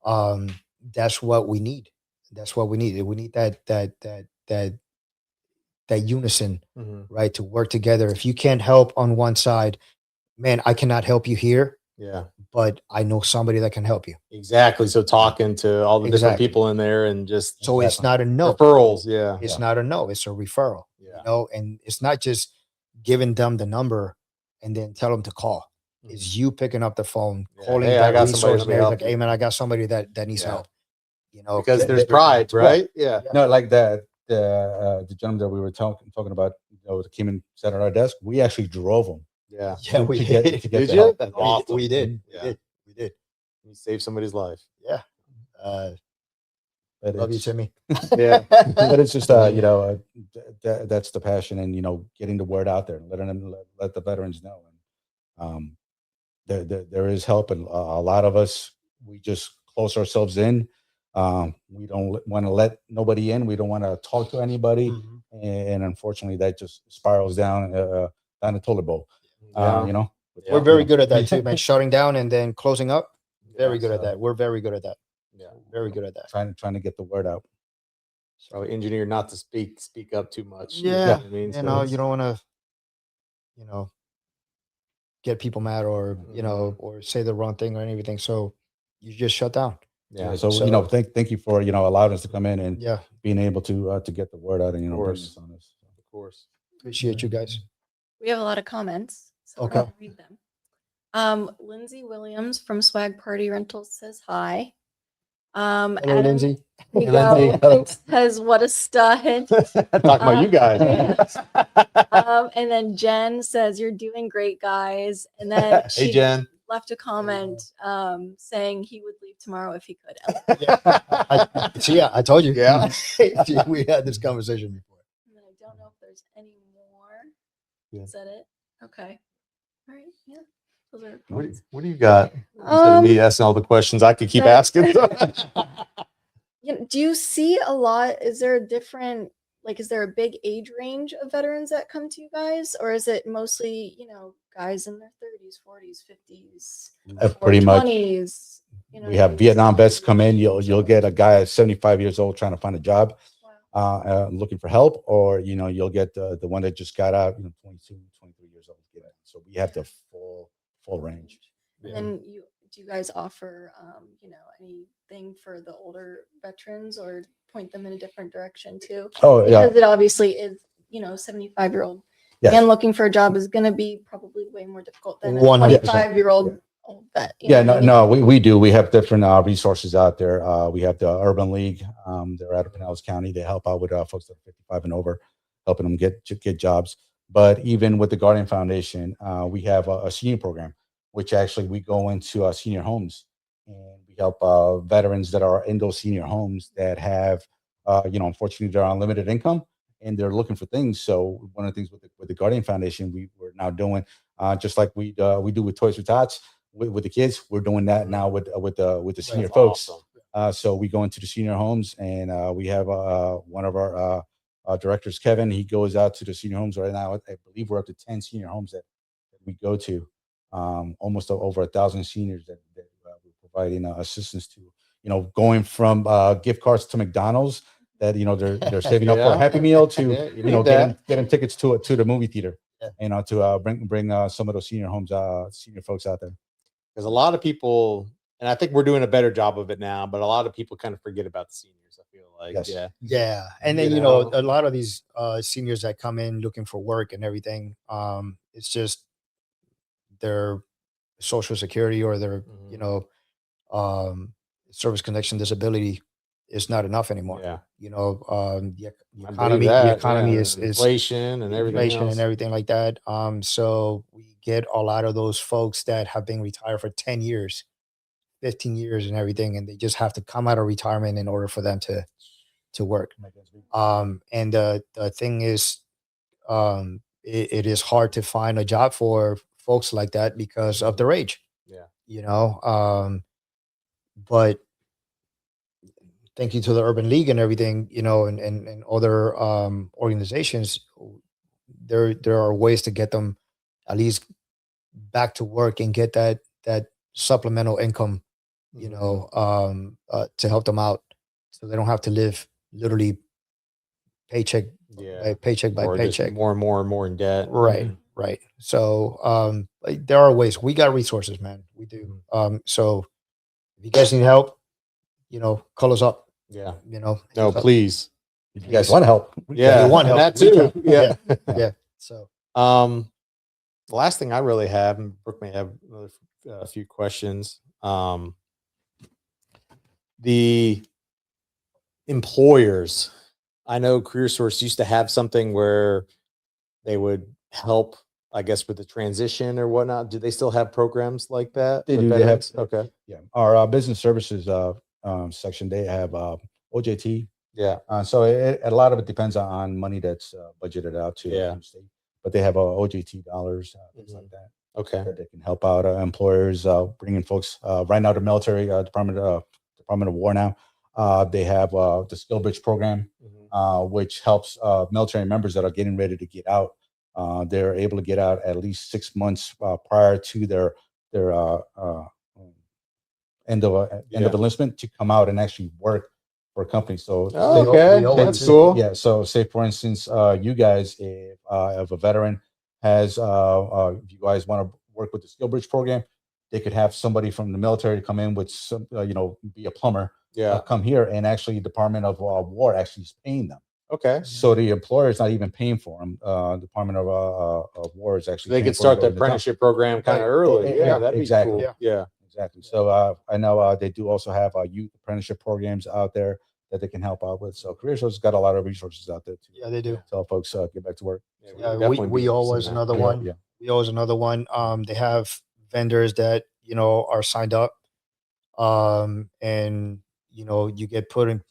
um, that's what we need. That's what we need. We need that unison, Mhm. right? To work together. If you can't help on one side, man, I cannot help you here, Yeah. but I know somebody that can help you. Exactly. So talking to all the different Exactly. people in there and just So it's not a no. referrals. Yeah. It's not a no. It's a referral. Yeah. You know, and it's not just giving them the number and then tell them to call. Mhm. It's you picking up the phone, Yeah. calling Hey, I that got somebody, resource, let and me there's help like, you. hey man, I got somebody that needs Yeah. help. You know, Because there's they're- pride, right? Yeah. No, like that. The gentleman that we were talking about, that came and sat at our desk. We actually drove him. Yeah. Yeah, we to get did. to get Did the you? help. That's We, awesome. we did. We Yeah. did. We did. You saved somebody's life. Yeah. But Love you, it's- Timmy. Yeah. but it's just that's the passion, and getting the word out there and letting them let the veterans know. And there is help, and a lot of us, we just close ourselves in. We don't want to let nobody in. We don't want to talk to anybody, Mhm. and unfortunately, that just spirals down down the toilet bowl. Yeah. We're Yeah. very good at that too, man. Shutting down and then closing up. Very Yeah, good at so- that. We're very good at that. Yeah. Very good at that. trying to get the word out. So engineer not to speak up too much. You know Yeah. what I mean? You So know, it's- you don't want to, you know, get people mad or, you know, or say the wrong thing or anything. So you just shut down. yeah. So, So- thank you for allowing us to come in and Yeah. being able to get the word out and bring course. this on us. Of course. Appreciate you guys. We have a lot of comments, so Okay. I'll read them. Lindsay Williams from Swag Party Rentals says hi. Hello, Adam Lindsay. Rigo says what a stud. Talking about you guys. And then Jen says you're doing great, guys. And then Hey, she Jen. left a comment saying he would leave tomorrow if he could. I told you. Yeah. We had this conversation before. And then I don't know if there's any more. Yeah. Is that it? Okay. All right. Yeah. Those are What do you got? Instead of Um, me asking all the questions, I could keep that- asking. you know, do you see a lot? Is there a different, like, is there a big age range of veterans that come to you guys? Or is it mostly, guys in their 30s, 40s, 50s, Pretty much. 20s? We have Vietnam vets come in. You'll get a guy at 75 years old trying to find a job, Wow. looking for help, or you'll get the one that just got out, 22, 23 years old. So we have the full range. And then do you guys offer, anything for the older veterans or point them in a different direction too? Oh yeah, Because it obviously is, 75-year-old Yes. man looking for a job is going to be probably way more difficult than a 100%. 25-year-old old vet. you yeah. know what No, I mean? we do. We have different resources out there. We have the Urban League. They're out of Pinellas County. They help out with folks that are 55 and over, helping them get jobs. But even with the Guardian Foundation, we have a senior program, which actually we go into senior homes and we help veterans that are in those senior homes that have, unfortunately, they're on limited income and they're looking for things. So one of the things with the Guardian Foundation, we're now doing just like we do with Toys for Tots with the kids. We're doing that now with the senior That's folks. awesome. So we go into the senior homes and we have one of our directors, Kevin. He goes out to the senior homes right now. I believe we're up to 10 senior homes that we go to. Almost over 1,000 seniors that we're providing assistance to. Going from gift cards to McDonald's that they're saving up for a Happy Meal to Yeah, you need getting tickets to the movie theater. Yeah. To bring some of those senior homes, senior folks out there. Because a lot of people, and I think we're doing a better job of it now, but a lot of people kind of forget about the seniors. I feel like, Yes. yeah. Yeah. And then, You know? a lot of these seniors that come in looking for work and everything, it's just their social security or their, Mhm. um, service connection disability is not enough anymore. Yeah. You know, I believe the that, economy yeah, is inflation and everything inflation else. and everything like that. So we get a lot of those folks that have been retired for 10 years, 15 years and everything, and they just have to come out of retirement in order for them to work. And the thing is, it is hard to find a job for folks like that because of their age, Yeah. you know. But thank you to the Urban League and everything, you know, and other organizations, there are ways to get them at least back to work and get that supplemental income, you know, to help them out, so they don't have to live literally paycheck by paycheck by Or just paycheck. more and more and more in debt. Right, right. So like, there are ways. We got resources, man. We do. So if you guys need help, you know, call us up. Yeah. You know, hit No, us up. please. If you guys want to help, Yeah, you want help, that we too. can. Yeah. Yeah. So The last thing I really have, and Brooke may have another few questions. The employers, I know Career Source used to have something where they would help, I guess, with the transition or whatnot. Do they still have programs like that? They with do. They have. veterans? Okay. Yeah. Our business services section, they have OJT. Yeah. So a lot of it depends on money that's budgeted out to the state, but they have OJT dollars, things like that. Okay. That they can help out employers, bringing folks right now. The military Department of War now, they have the Skill Bridge program, which helps military members that are getting ready to get out. They're able to get out at least 6 months prior to their end of enlistment to come out and actually work for a company. So okay, that's cool. Yeah. So say for instance, you guys, if a veteran has, if you guys want to work with the Skill Bridge program, they could have somebody from the military to come in with some, you know, be a plumber. Come here, and actually Department of War actually is paying them. Okay. So the employer is not even paying for them. Department of War is actually. So they could start the apprenticeship program kind of early. Yeah, that'd be exactly. cool. Yeah. Exactly. So I know they do also have youth apprenticeship programs out there that they can help out with. So Career Source has got a lot of resources out there too. Yeah, they do. To help folks get back to work. Yeah, we always another one. Yeah. We always another one. They have vendors that, you know, are signed up, and you know, you get put in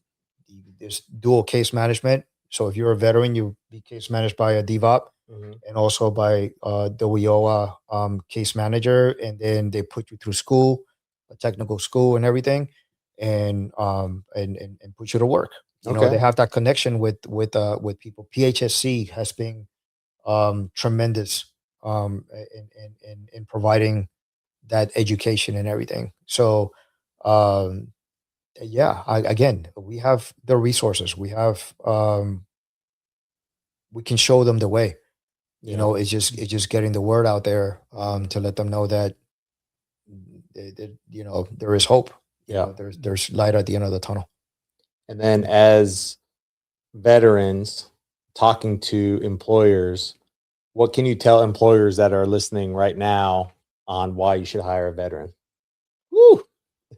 this dual case management. So if you're a veteran, you be case managed by a DVOP. And also by the WIOA case manager, and then they put you through school, a technical school, and everything, and put you to work. You know, they have that connection with people. PHSC has been tremendous in providing that education and everything. So yeah, again, we have the resources. We have we can show them the way. You know, it's just getting the word out there to let them know that you know, there is hope. Yeah, there's light at the end of the tunnel. And then as veterans talking to employers, what can you tell employers that are listening right now on why you should hire a veteran? Woo!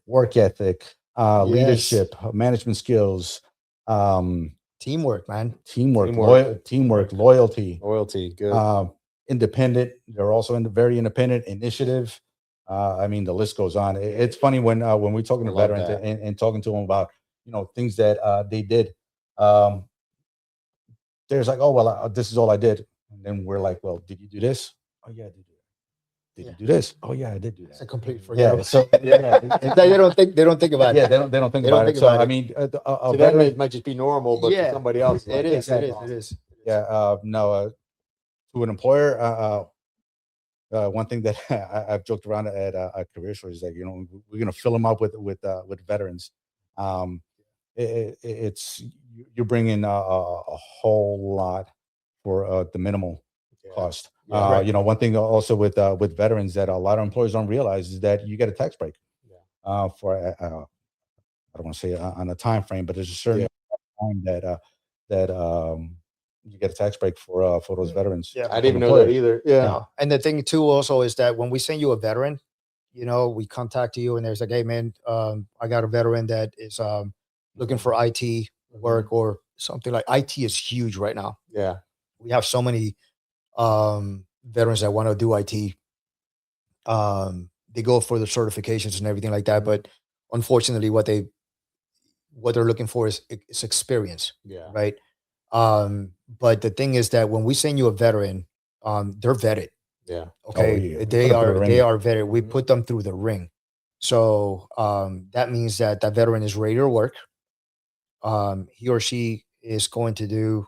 Work ethic, leadership, management skills, teamwork, man. Teamwork, loyalty. Good. Independent. They're also very independent, initiative. I mean, the list goes on. It's funny when we're talking to veterans and talking to them about, you know, things that they did. There's like, oh, well, this is all I did. And then we're like, well, did you do this? Oh, yeah, I did do that. Did you do this? Oh, yeah, I did do that. It's a complete forget. Yeah. So they don't think about it. Yeah, they don't think about it. So I mean, to them it might just be normal, but to somebody else, it is. Yeah. No. To an employer, one thing that I've joked around at Career Source is like, you know, we're gonna fill them up with veterans. It's you're bringing a whole lot for the minimal cost. You know, one thing also with veterans that a lot of employers don't realize is that you get a tax break for I don't want to say on a time frame, but there's a certain time that you get a tax break for those veterans. I didn't even know that either. Yeah. And the thing too also is that when we send you a veteran, you know, we contact you and there's like, hey man, I got a veteran that is looking for IT work or something. Like IT is huge right now. Yeah. We have so many veterans that want to do IT. They go for the certifications and everything like that, but unfortunately what they're looking for is experience. Yeah. Right. But the thing is that when we send you a veteran, they're vetted. Yeah. Okay. yeah. We They put 'em through the are ringer. vetted. We put them through the ring. So that means that that veteran is ready to work. He or she is going to do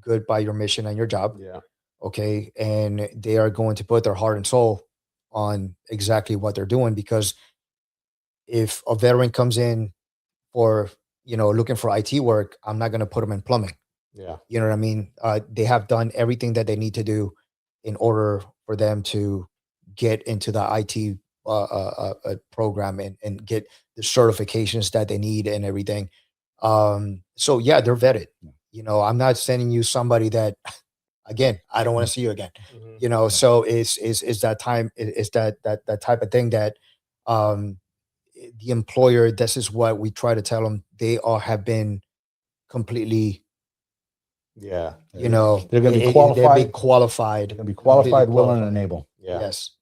good by your mission and your job. Yeah. Okay. And they are going to put their heart and soul on exactly what they're doing, because if a veteran comes in for, you know, looking for IT work, I'm not going to put them in plumbing. Yeah. You know what I mean? They have done everything that they need to do in order for them to get into the IT program and get the certifications that they need and everything. So yeah, they're vetted. You know, I'm not sending you somebody that, again, I don't want to see you again. You know, so it's that time, it's that type of thing that the employer, this is what we try to tell them. They all have been completely, Yeah. you know, They're going to be they're qualified. qualified. They're going to be qualified, completely willing, qualified. and able. Yeah. Yes.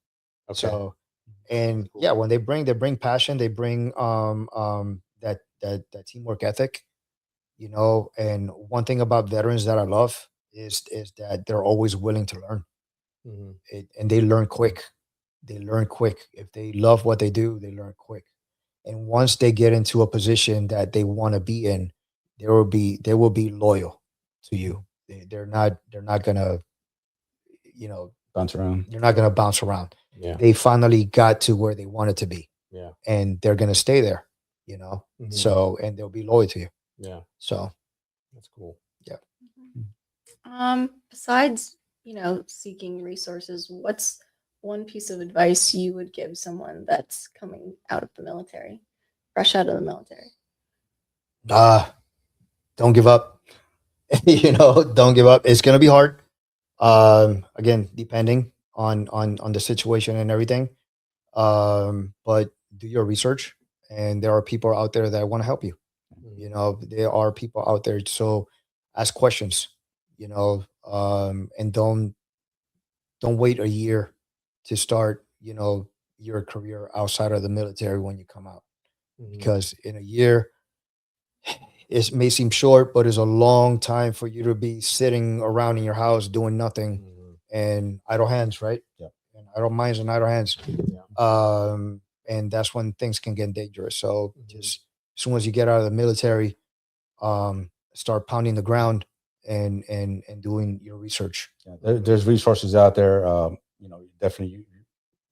Okay. So, and yeah, when they bring passion, they bring that teamwork ethic, you know. And one thing about veterans that I love is that they're always willing to learn. And they learn quick. They learn quick. If they love what they do, they learn quick. And once they get into a position that they want to be in, they will be loyal to you. They're not gonna, you know, Bounce around. they're not gonna bounce around. Yeah. They finally got to where they wanted to be. Yeah. And they're gonna stay there, you know. So, and they'll be loyal to you. Yeah. So That's cool. yeah. Besides, you know, seeking resources, what's one piece of advice you would give someone that's coming out of the military, fresh out of the military? Don't give up. You know, don't give up. It's gonna be hard. Again, depending on the situation and everything. But do your research, and there are people out there that want to help you. You know, there are people out there. So ask questions, you know, and don't wait a year to start, you know, your career outside of the military when you come out, because in a year, it may seem short, but it's a long time for you to be sitting around in your house doing nothing and idle hands, right? Yeah. And idle minds and idle hands. Yeah. And that's when things can get dangerous. So just as soon as you get out of the military, start pounding the ground and doing your research. Yeah, there's resources out there. You know, definitely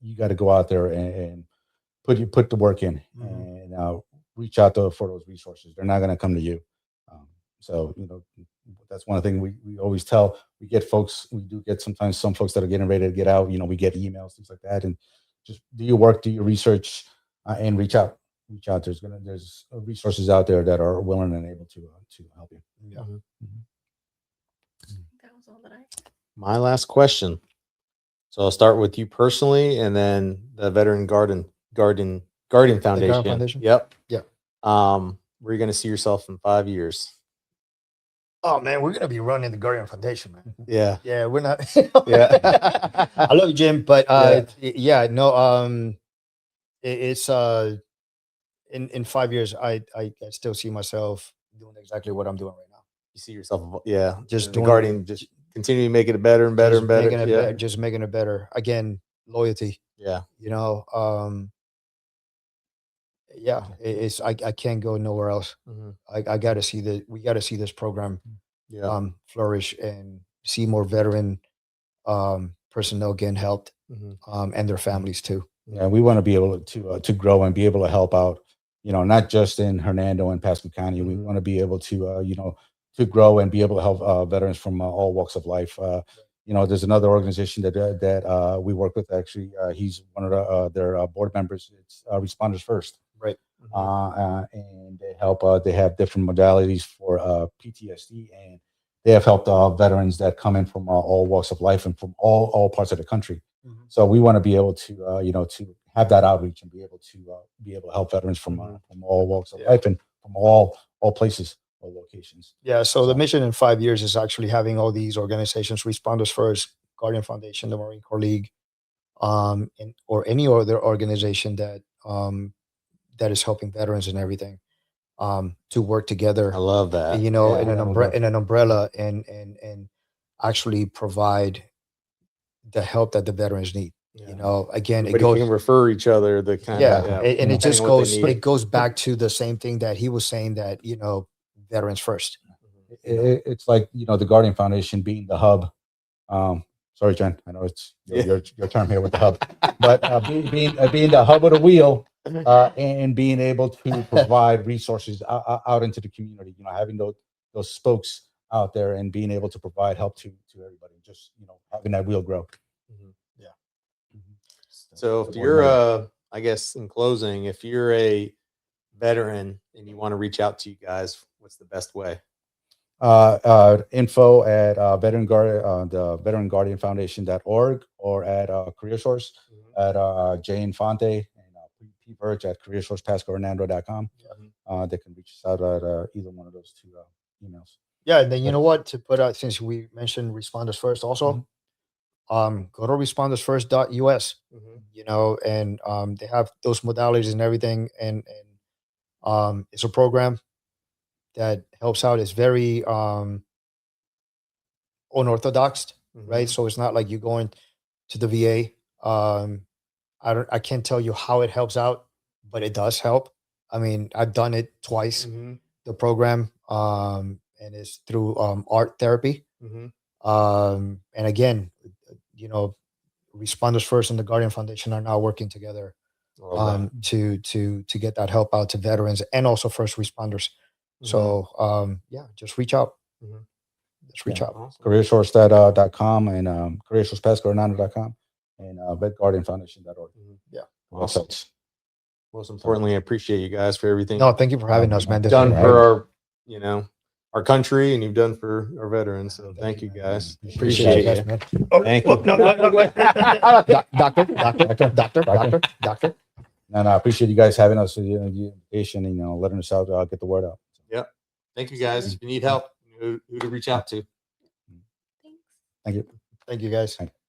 you got to go out there and put the work in and reach out for those resources. They're not going to come to you. So, you know, that's one thing we always tell. We get folks, we do get sometimes some folks that are getting ready to get out, you know, we get emails, things like that. And just do your work, do your research, and reach out. Reach out. There's resources out there that are willing and able to help you. Yeah. That was all that I. My last question. So I'll start with you personally, and then the Veteran Guardian Foundation. Foundation? Yep. Yeah. Where are you going to see yourself in 5 years? Oh man, we're gonna be running the Guardian Foundation, man. Yeah. Yeah, we're not. Yeah. I love you, Jim, but Yeah. no, it's in 5 years, I still see myself doing exactly what I'm doing right now. You see yourself, yeah, Just the doing- Guardian, just continue to make it better and better and better. Yeah. Just making it better. Again, loyalty. Yeah. You know, yeah, it's I can't go nowhere else. I got to see we got to see this program Yeah. flourish and see more veteran personnel getting helped, and their families too. Yeah, we want to be able to grow and be able to help out, you know, not just in Hernando and Pasco County. We want to be able to, you know, to grow and be able to help veterans from all walks of life. You know, there's another organization that we work with. Actually, he's one of their board members. It's Responders First, Right. And they help. They have different modalities for PTSD, and they have helped veterans that come in from all walks of life and from all parts of the country. So we want to be able to, you know, to have that outreach and be able to help veterans from all walks of life and from all places, all locations. Yeah. So the mission in 5 years is actually having all these organizations, Responders First, Guardian Foundation, the Marine Corps League, or any other organization that that is helping veterans and everything, to work together. I love that. You know, Yeah. in an umbrella, and actually provide the help that the veterans need. Yeah. You know, again, Everybody it goes, can refer each other. The kind yeah, of, and it just depending on what they goes, need. it goes back to the same thing that he was saying, that, you know, veterans first. It's like, you know, the Guardian Foundation being the hub. Sorry, Jen, I know it's your term here with the hub, but being the hub of the wheel, and being able to provide resources out into the community. You know, having those spokes out there and being able to provide help to everybody. Just, you know, having that wheel grow. Yeah. So if you're, I guess in closing, if you're a veteran and you want to reach out to you guys, what's the best way? Info at the Veteran Guardian Foundation.org, or at career source at J Infante and P Verge at careersourcepascohernando.com. They can reach us out at either one of those two emails. Yeah. And then, you know what, to put out, since we mentioned Responders First also, go to respondersfirst.us, you know, and they have those modalities and everything. And it's a program that helps out. It's very unorthodox, right? So it's not like you're going to the VA. I can't tell you how it helps out, but it does help. I mean, I've done it twice, the program, and it's through art therapy. And again, you know, Responders First and the Guardian Foundation are now working together to get that help out to veterans and also first responders. So yeah, just reach out. Just reach out. Awesome. Careersource.com and careersourcepascohernando.com and vetguardianfoundation.org. Yeah. Awesome. Most importantly, I appreciate you guys for everything. No, thank you for having us, man. This Done was for our, you know, our country, and you've done for our veterans. So thank you guys. appreciate you guys, man. Thank you. Doctor. And I appreciate you guys having us, the invitation, and, you know, letting us out, get the word out. Yep. Thank you guys. If you need help, who to reach out to. Thanks. Thank you. Thank you, guys. Thank you.